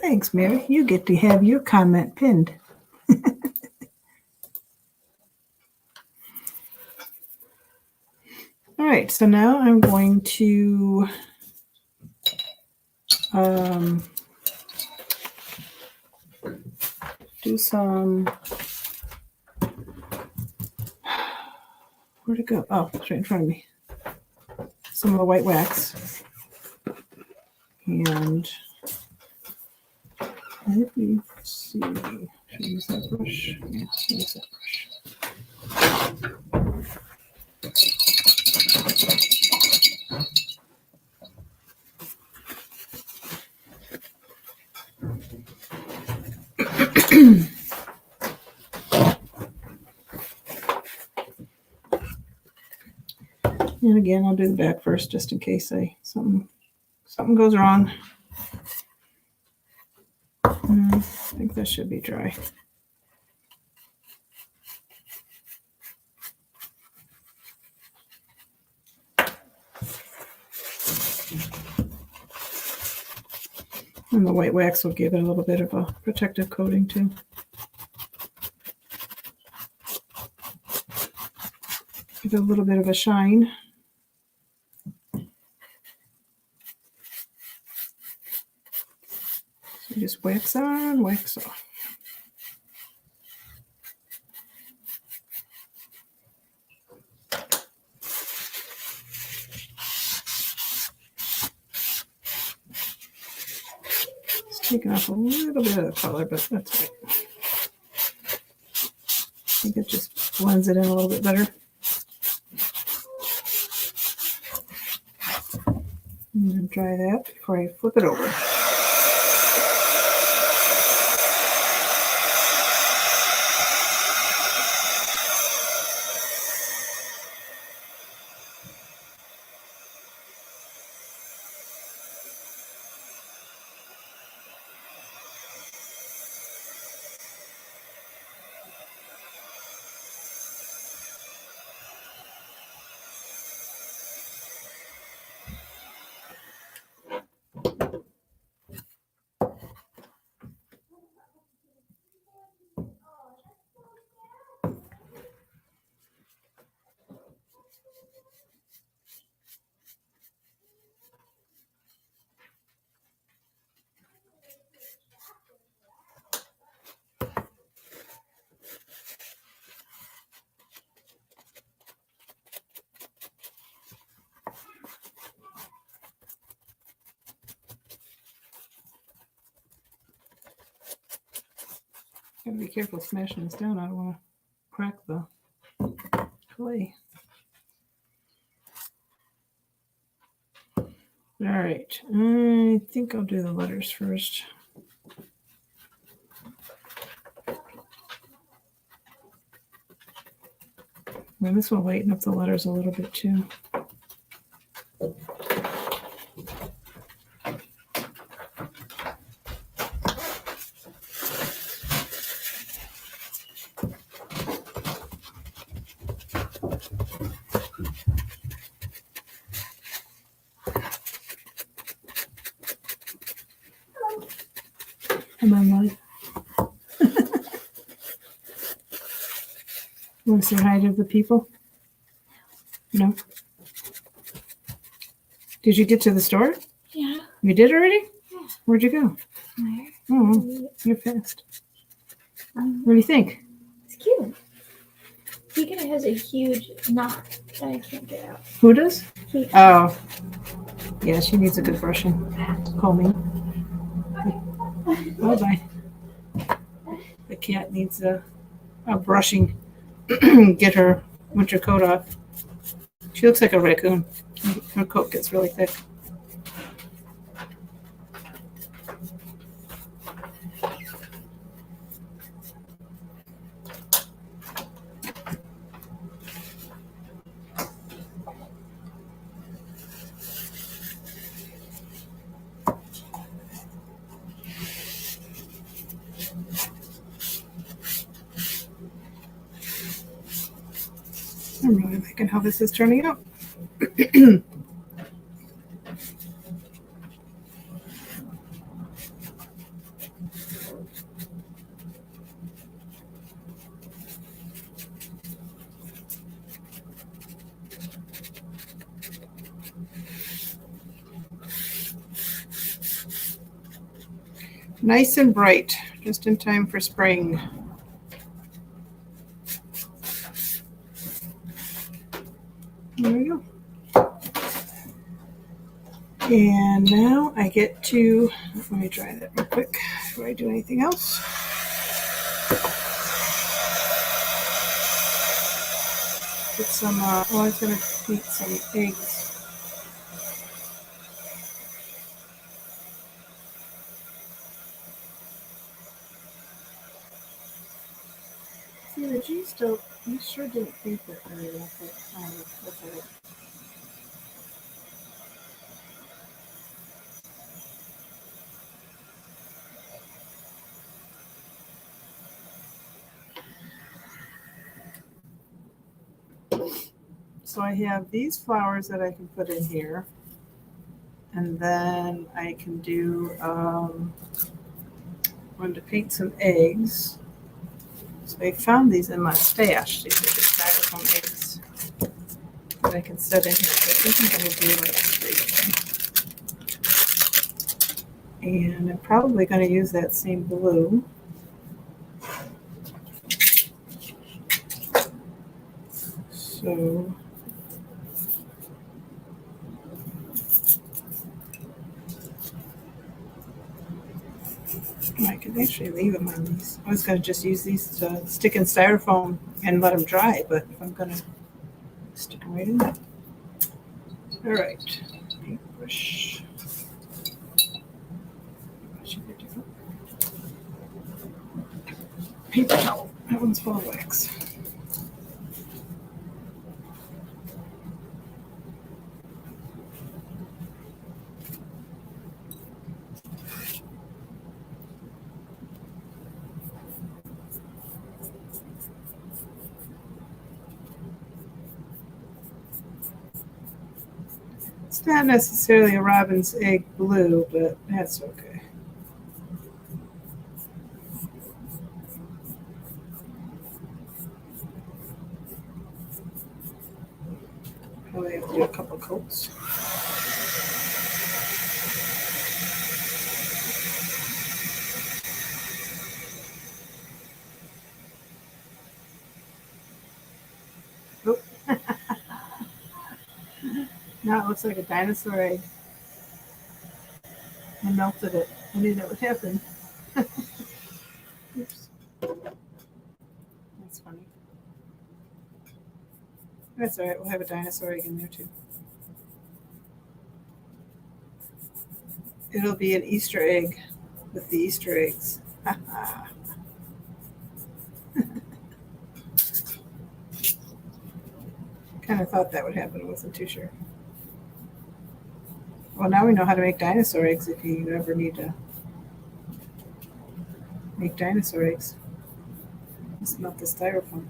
Thanks, Mary. You get to have your comment pinned. All right, so now I'm going to do some, where'd it go? Oh, it's right in front of me. Some of the white wax. And let me see. Should I use that brush? Yeah, use that brush. And again, I'll do the back first just in case something goes wrong. I think that should be dry. And the white wax will give it a little bit of a protective coating too. Give it a little bit of a shine. So just wax on, wax off. It's taking off a little bit of the color, but that's right. I think it just blends it in a little bit better. And then dry that before I flip it over. Gotta be careful smashing this down. I don't want to crack the clay. All right, I think I'll do the letters first. And this will lighten up the letters a little bit too. Come on, Molly. Want to say hi to the people? No? Did you get to the store? Yeah. You did already? Yeah. Where'd you go? Where? Oh, you're fast. What do you think? It's cute. Keegan has a huge knot that I can't get out. Who does? Keegan. Oh. Yeah, she needs a good brushing. Combing. Bye-bye. The cat needs a brushing. Get her winter coat off. She looks like a raccoon. Her coat gets really thick. I'm really liking how this is turning out. Nice and bright, just in time for spring. There we go. And now I get to, let me try that real quick before I do anything else. Put some, I was going to eat some eggs. See, the G still, you sure didn't think that very well. Look at it. So I have these flowers that I can put in here. And then I can do, I'm going to paint some eggs. So I found these in my stash. These are just styrofoam eggs that I can set in here. So I think I'm going to do like 3 of them. And I'm probably going to use that same blue. So I could actually leave them on these. I was going to just use these to stick in styrofoam and let them dry, but I'm going to stick them right in there. All right, paintbrush. Paper towel. That one's full of wax. It's not necessarily a robin's egg blue, but that's okay. Probably have to do a couple coats. Oh. Now it looks like a dinosaur egg. I melted it. I knew that would happen. Oops. That's funny. That's all right. We'll have a dinosaur egg in there too. It'll be an Easter egg with the Easter eggs. Kind of thought that would happen. I wasn't too sure. Well, now we know how to make dinosaur eggs if you ever need to make dinosaur eggs. Just melt the styrofoam.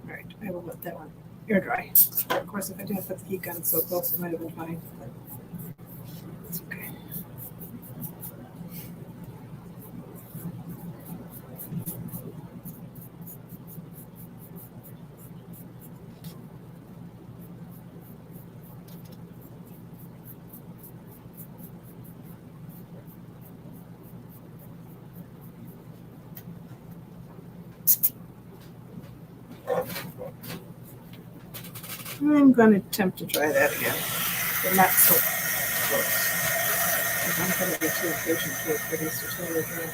All right, I will let that one air dry. Of course, if I didn't put the heat gun so close, it might have been fine, but it's okay. I'm going to attempt to try that again, but not so close. I'm going to be too impatient to wait for these to totally dry.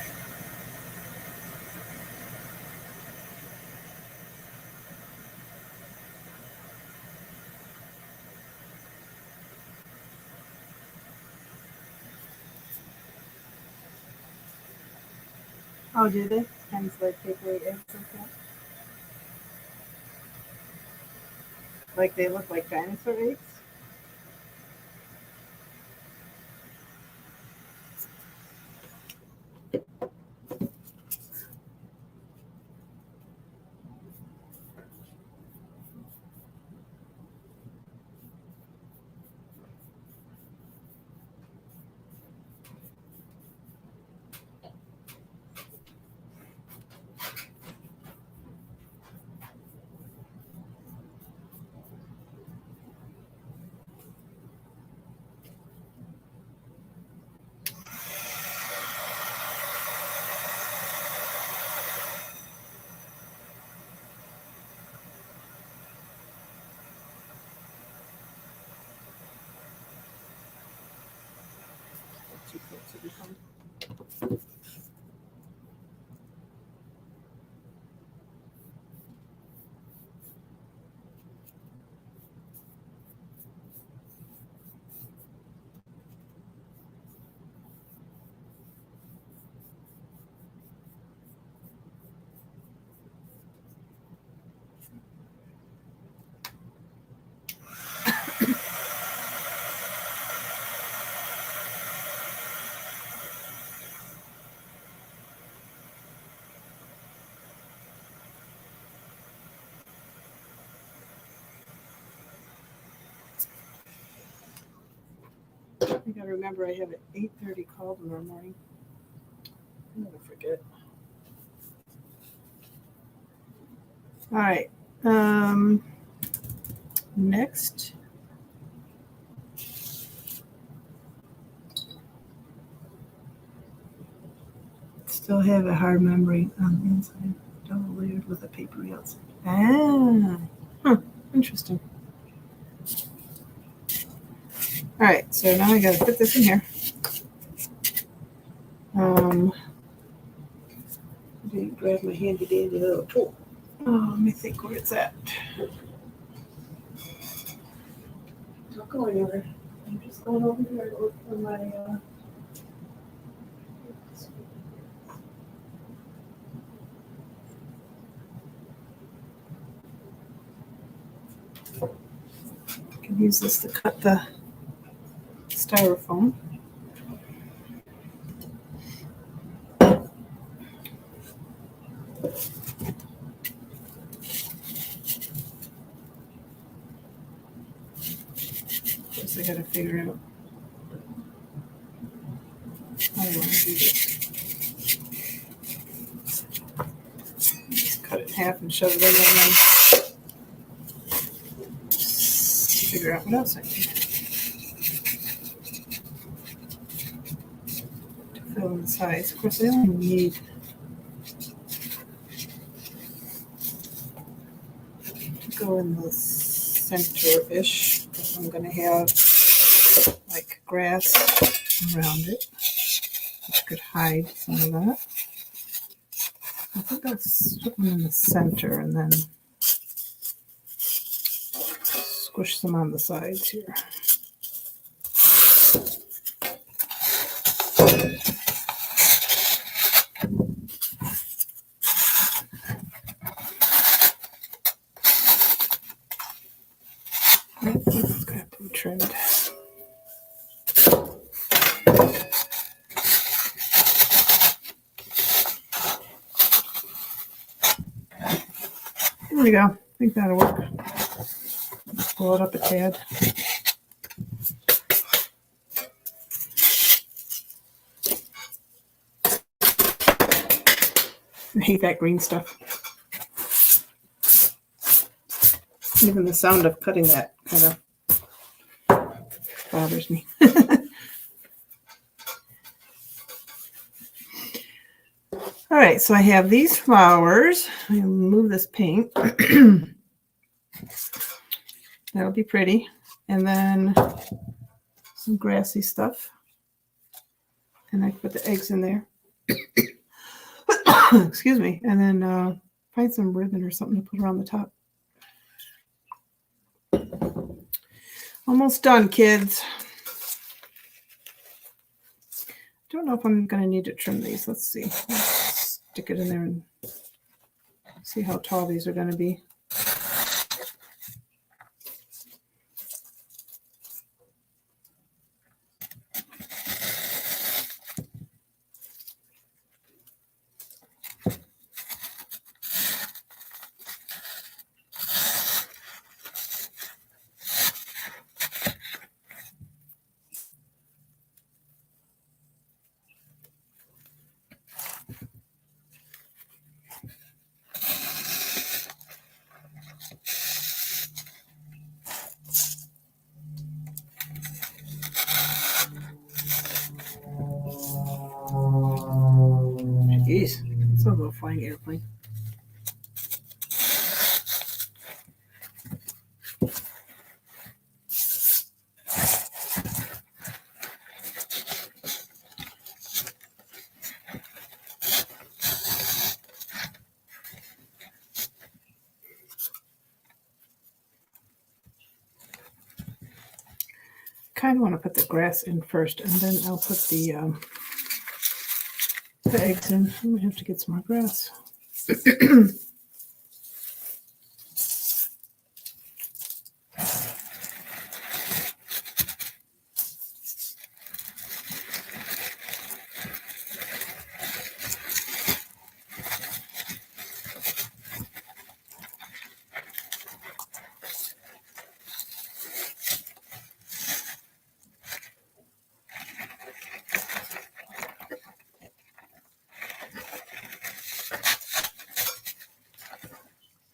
Oh, do they? Kind of like paper eggs like that? Like they look like dinosaur eggs? 2 coats will be fine. I gotta remember I have an 8:30 call tomorrow morning. I'm gonna forget. All right. Next. Still have a hard memory on the inside. Double layered with a papery outside. Interesting. All right, so now I gotta put this in here. I didn't grab my handy dandy little tool. Oh, let me think where it's at. Not going anywhere. I'm just going over here to look for my. I can use this to cut the styrofoam. Guess I gotta figure out how I want to do this. Just cut it in half and shove it in there and then figure out what else I need to fill in the sides. Of course, I only need to go in the center-ish. I'm going to have like grass around it, which could hide some of that. I think I'll stick them in the center and then squish them on the sides here. It's got to be trimmed. There we go. I think that'll work. Pull it up a tad. I hate that green stuff. Even the sound of cutting that kind of bothers me. All right, so I have these flowers. I'll move this paint. That'll be pretty. And then some grassy stuff. And I put the eggs in there. Excuse me. And then find some ribbon or something to put around the top. Almost done, kids. Don't know if I'm going to need to trim these. Let's see. Let's stick it in there and see how tall these are going to be. Jeez, it's a little flying airplane. kind of want to put the grass in first, and then I'll put the eggs in. I'm gonna have to get some more grass.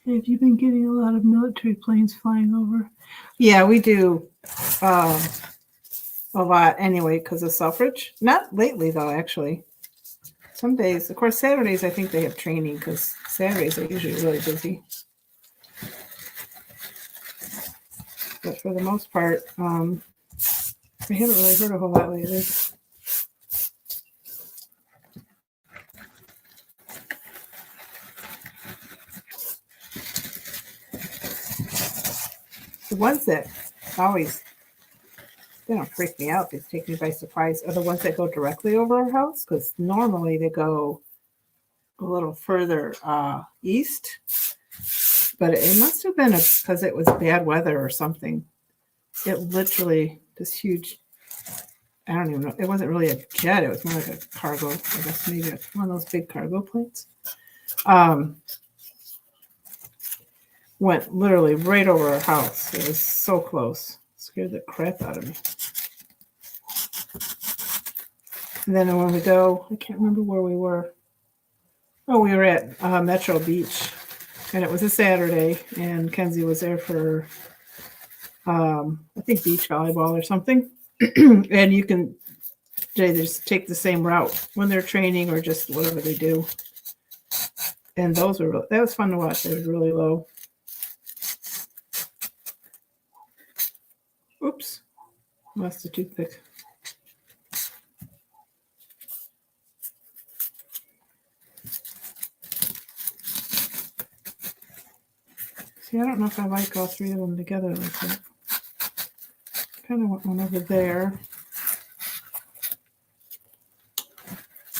Have you been getting a lot of military planes flying over? Yeah, we do a lot anyway because of suffrage. Not lately, though, actually. Some days, of course, Saturdays, I think they have training because Saturdays are usually really busy. But for the most part, I haven't really heard a whole lot lately. The ones that always, they don't freak me out, they take me by surprise, are the ones that go directly over our house, because normally they go a little further east. But it must have been because it was bad weather or something. It literally, this huge, I don't even know, it wasn't really a jet, it was more like a cargo, I guess maybe one of those big cargo planes. Went literally right over our house. It was so close. Scared the crap out of me. And then when we go, I can't remember where we were. Oh, we were at Metro Beach. And it was a Saturday. And Kenzie was there for, I think, beach volleyball or something. And you can, they just take the same route when they're training or just whatever they do. And those were, that was fun to watch. They were really low. Oops, lost the toothpick. See, I don't know if I like all three of them together like that. Kind of want one over there. I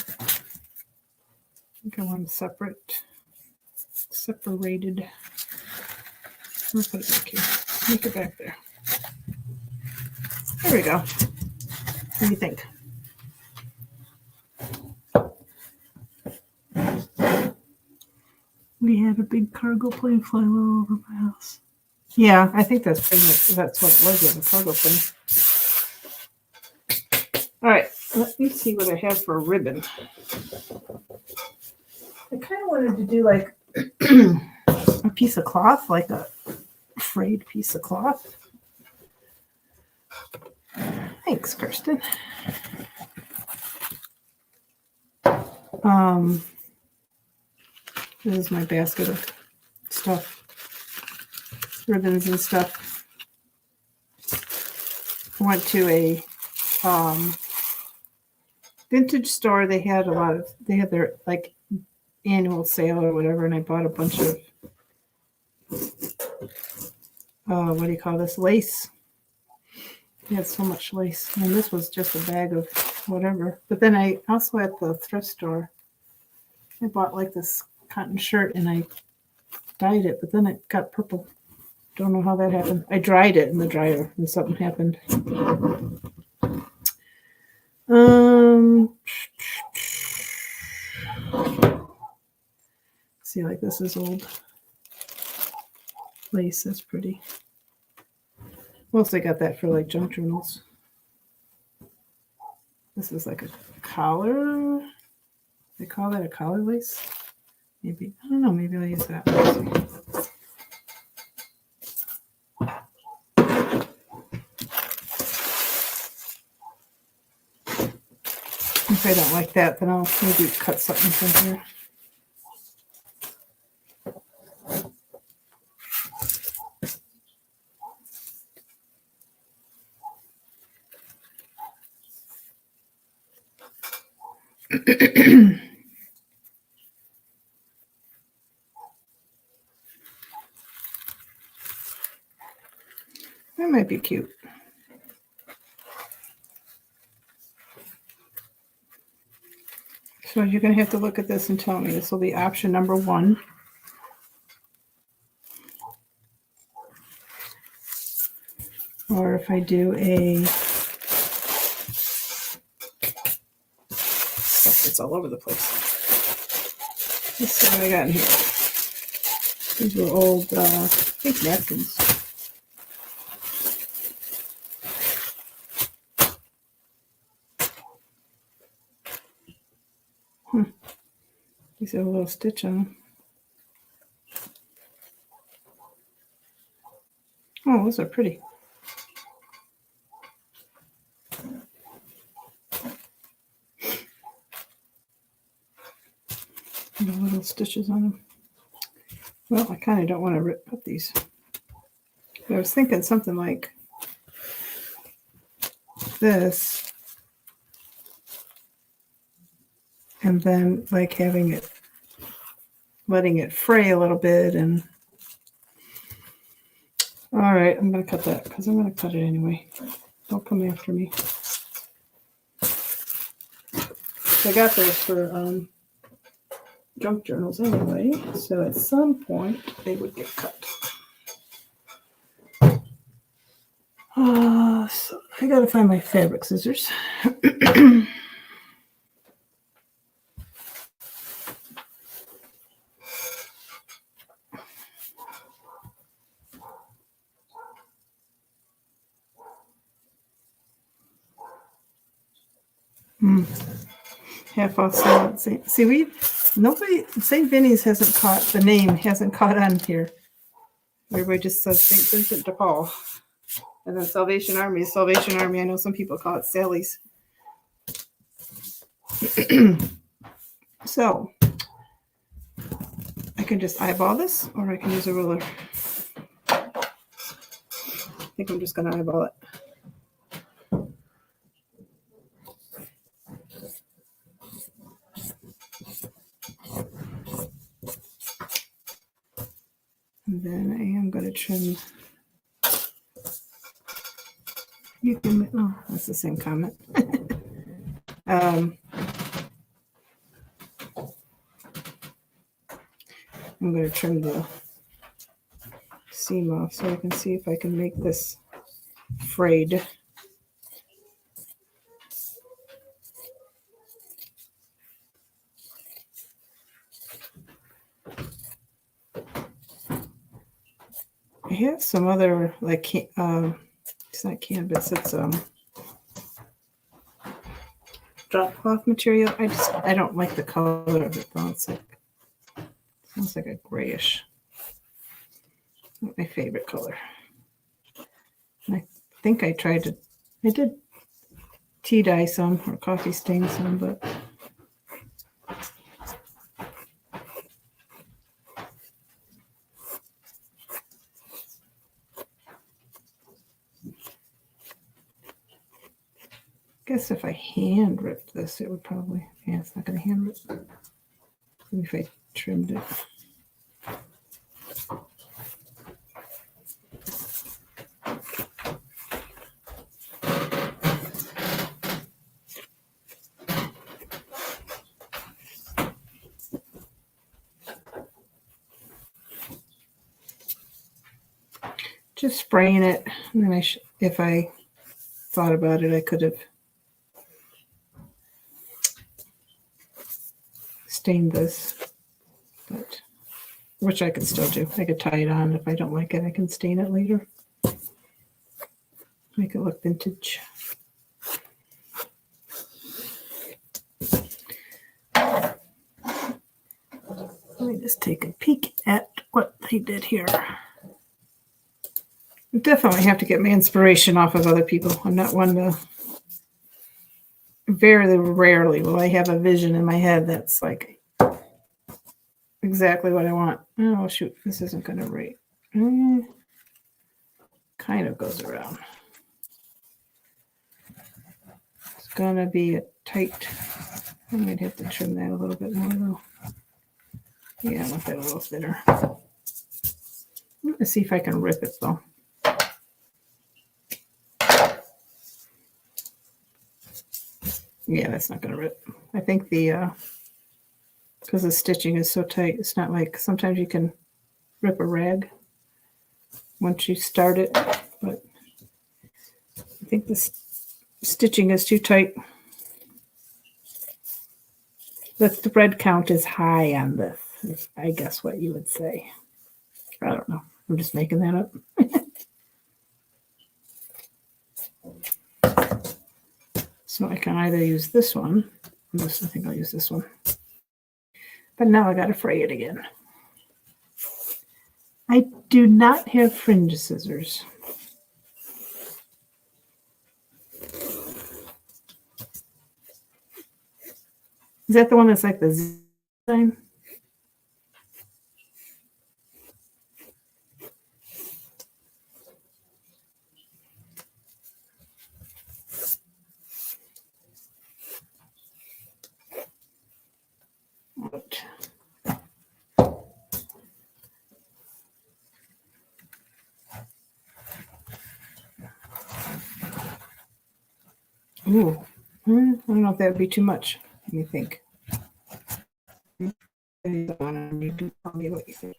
think I want them separated. I'm gonna put it back here. Make it back there. There we go. What do you think? We had a big cargo plane fly low over my house. Yeah, I think that's pretty much, that's what it was, a cargo plane. All right, let me see what I have for a ribbon. I kind of wanted to do like a piece of cloth, like a frayed piece of cloth. Thanks, Kirsten. This is my basket of stuff, ribbons and stuff. I went to a vintage store. They had their like annual sale or whatever, and I bought a bunch of what do you call this, lace. They had so much lace, and this was just a bag of whatever. But then I also at the thrift store, I bought like this cotton shirt and I dyed it, but then it got purple. Don't know how that happened. I dried it in the dryer and something happened. See, like this is old lace. That's pretty. Mostly got that for like junk journals. This is like a collar. They call that a collar lace? Maybe. I don't know. Maybe I'll use that. If I don't like that, then I'll maybe cut something from here. That might be cute. So you're going to have to look at this and tell me. This will be option number 1. Or if I do a stuff that's all over the place. Let's see what I got in here. These were old, I think, napkins. These have a little stitch on them. Oh, those are pretty. The little stitches on them. Well, I kind of don't want to rip up these. But I was thinking something like this. And then like having it, letting it fray a little bit. And all right, I'm going to cut that because I'm going to cut it anyway. Don't come after me. I got those for junk journals anyway, so at some point they would get cut. So I gotta find my fabric scissors. Half off salad. See, nobody, St. Vinny's hasn't caught, the name hasn't caught on here. Everybody just says St. Vincent de Paul. And then Salvation Army is Salvation Army. I know some people call it Sally's. So, I can just eyeball this, or I can use a ruler. I think I'm just going to eyeball it. And then I am going to trim. You can, oh, that's the same comment. I'm going to trim the seam off so I can see if I can make this frayed. I have some other, like, it's not canvas, it's drop cloth material. I don't like the color of it though. It's like, sounds like a grayish. Not my favorite color. And I think I did tea dye some or coffee stain some, but I guess if I hand ripped this, it would probably, yeah, it's not going to hand rip. Maybe if I trimmed it. Just spraying it, and then if I thought about it, I could have stained this, but which I could still do. I could tie it on. If I don't like it, I can stain it later. Make it look vintage. Let me just take a peek at what they did here. I definitely have to get my inspiration off of other people. I'm not one to, very rarely will I have a vision in my head that's like exactly what I want. Oh, shoot, this isn't going to rate. Kind of goes around. It's going to be a tight, I might have to trim that a little bit more though. Yeah, I want that a little thinner. I'm going to see if I can rip it though. Yeah, that's not going to rip. I think the because the stitching is so tight. It's not like sometimes you can rip a rag once you start it, but I think the stitching is too tight. The thread count is high on this, is I guess what you would say. I don't know. I'm just making that up. So I can either use this one. I think I'll use this one. But now I got to fray it again. I do not have fringe scissors. Is that the one that's like the Z sign? What? Ooh, I don't know if that would be too much. Let me think. You can tell me what you think.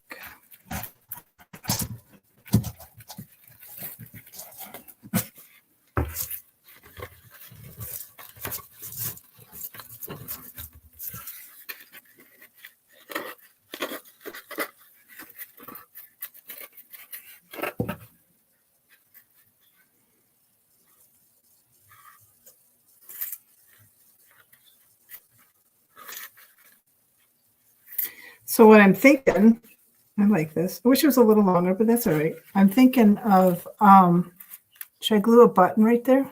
So what I'm thinking, I like this. I wish it was a little longer, but that's all right. I'm thinking of, should I glue a button right there?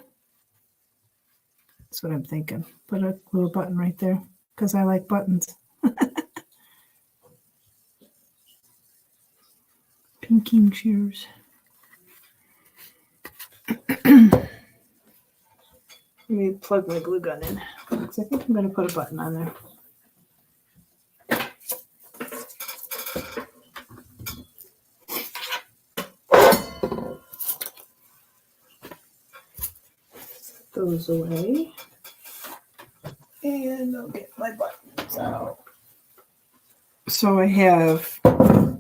That's what I'm thinking. Glue a button right there because I like buttons. Pinking shears. Let me plug my glue gun in because I think I'm going to put a button on there. Those away, and I'll get my buttons out. So I have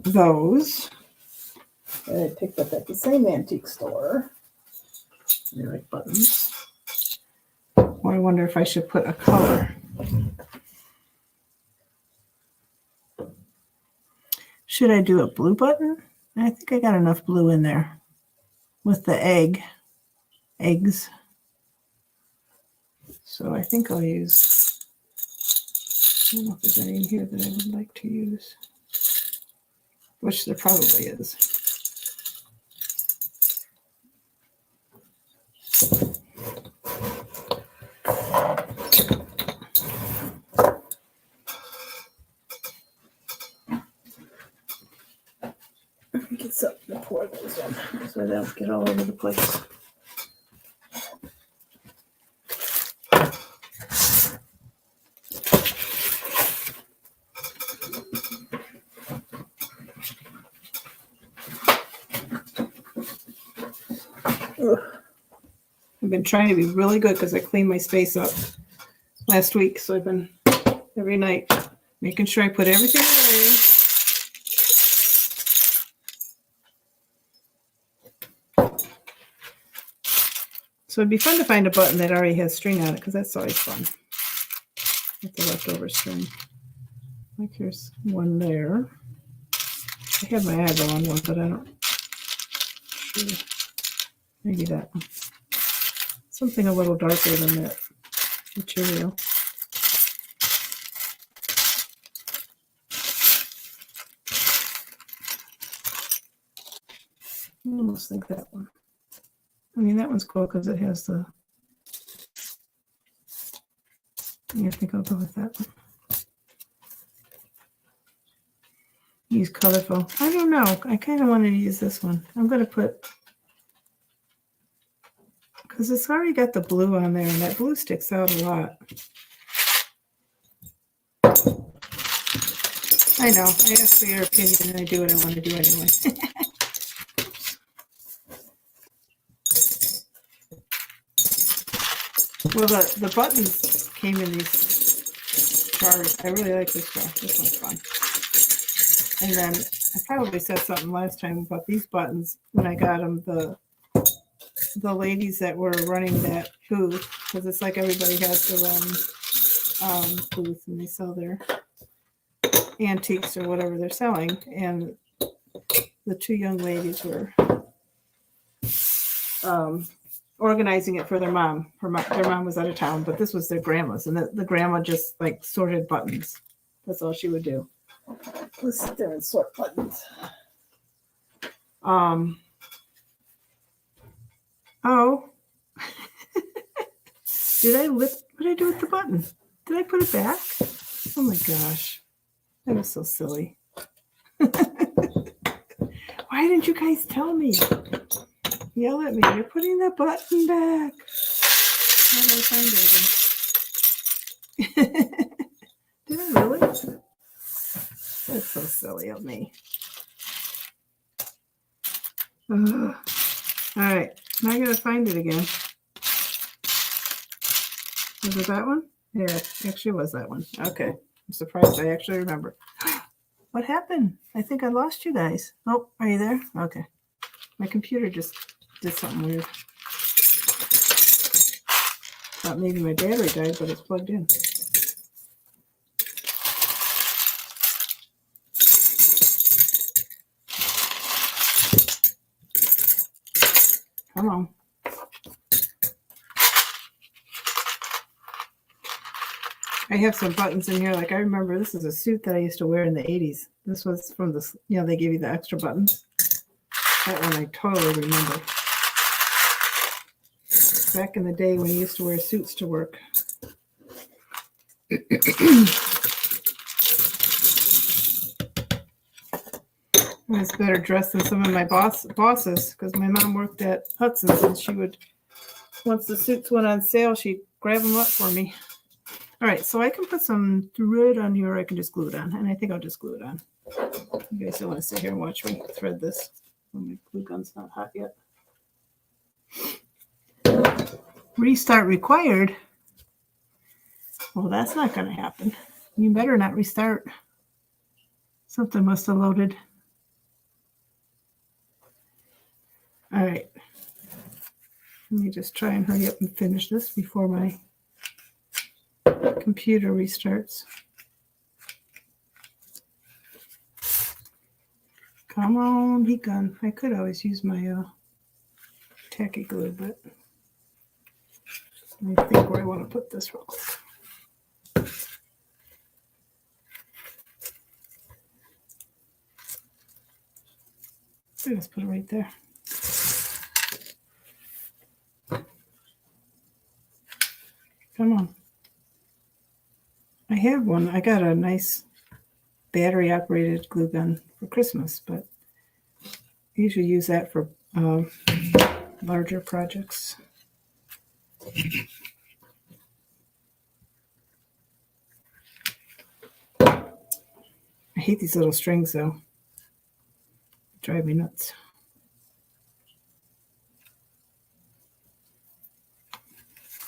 those that I picked up at the same antique store. They're like buttons. Or I wonder if I should put a color. Should I do a blue button? I think I got enough blue in there with the eggs. So I think I'll use, I don't know if there's any in here that I would like to use, which there probably is. Get something to pour those in so they don't get all over the place. I've been trying to be really good because I cleaned my space up last week. So I've been every night making sure I put everything away. So it'd be fun to find a button that already has string on it because that's always fun. With the leftover string. Like here's one there. I have my eyeball on one, but I don't. Sure. Maybe that one. Something a little darker than that material. I almost think that one. I mean, that one's cool because it has the. I think I'll go with that one. Use colorful. I don't know. I kind of wanted to use this one. I'm going to put, because it's already got the blue on there, and that blue sticks out a lot. I know. I ask for your opinion, and I do what I want to do anyway. Well, the buttons came in these jar. I really like this jar. This one's fun. And then I probably said something last time about these buttons when I got them. The ladies that were running that booth, because it's like everybody has their own booth and they sell their antiques or whatever they're selling. And the two young ladies were organizing it for their mom. Their mom was out of town, but this was their grandma's, and the grandma just like sorted buttons. That's all she would do. Let's sit there and sort buttons. Oh, what did I do with the button? Did I put it back? Oh my gosh, that was so silly. Why didn't you guys tell me? Yell at me. You're putting the button back. How did I find it again? Did I really? That's so silly of me. Ugh. All right. Now I gotta find it again. Was it that one? Yeah, it actually was that one. Okay. I'm surprised I actually remember. What happened? I think I lost you guys. Oh, are you there? Okay. My computer just did something weird. Thought maybe my battery died, but it's plugged in. Come on. I have some buttons in here. Like I remember this is a suit that I used to wear in the 80s. This was from the, they give you the extra buttons. That one I totally remember. Back in the day when you used to wear suits to work. I was better dressed than some of my bosses because my mom worked at Hudson's and she would, once the suits went on sale, she'd grab them up for me. All right, so I can put some thread on here. Or I can just glue it on, and I think I'll just glue it on. You guys don't want to sit here and watch me thread this when my glue gun's not hot yet. Restart required. Well, that's not going to happen. You better not restart. Something must have loaded. All right. Let me just try and hurry up and finish this before my computer restarts. Come on, heat gun. I could always use my tacky glue, but let me think where I want to put this real quick. I just put it right there. Come on. I have one. I got a nice battery operated glue gun for Christmas, but I usually use that for larger projects. I hate these little strings though. They drive me nuts.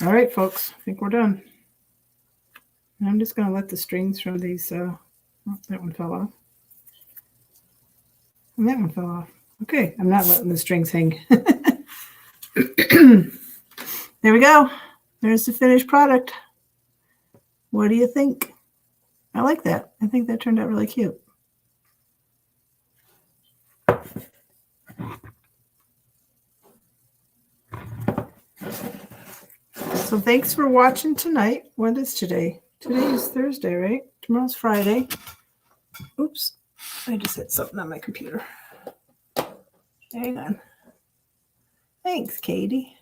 All right, folks, I think we're done. I'm just going to let the strings from these, oh, that one fell off. And that one fell off. Okay, I'm not letting the strings hang. There we go. There's the finished product. What do you think? I like that. I think that turned out really cute. So thanks for watching tonight. What is today? Today is Thursday, right? Tomorrow's Friday. Oops. I just hit something on my computer. Hang on. Thanks, Katie.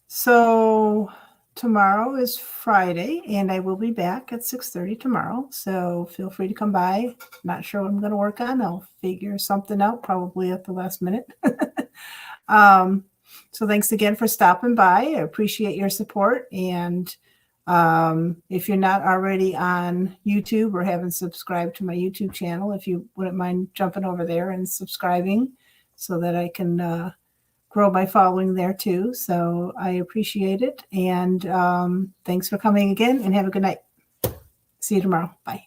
So tomorrow is Friday, and I will be back at 6:30 tomorrow. So feel free to come by. Not sure what I'm going to work on. I'll figure something out probably at the last minute. So thanks again for stopping by. I appreciate your support. And if you're not already on YouTube or haven't subscribed to my YouTube channel, if you wouldn't mind jumping over there and subscribing so that I can grow my following there too. So I appreciate it. And thanks for coming again, and have a good night. See you tomorrow. Bye.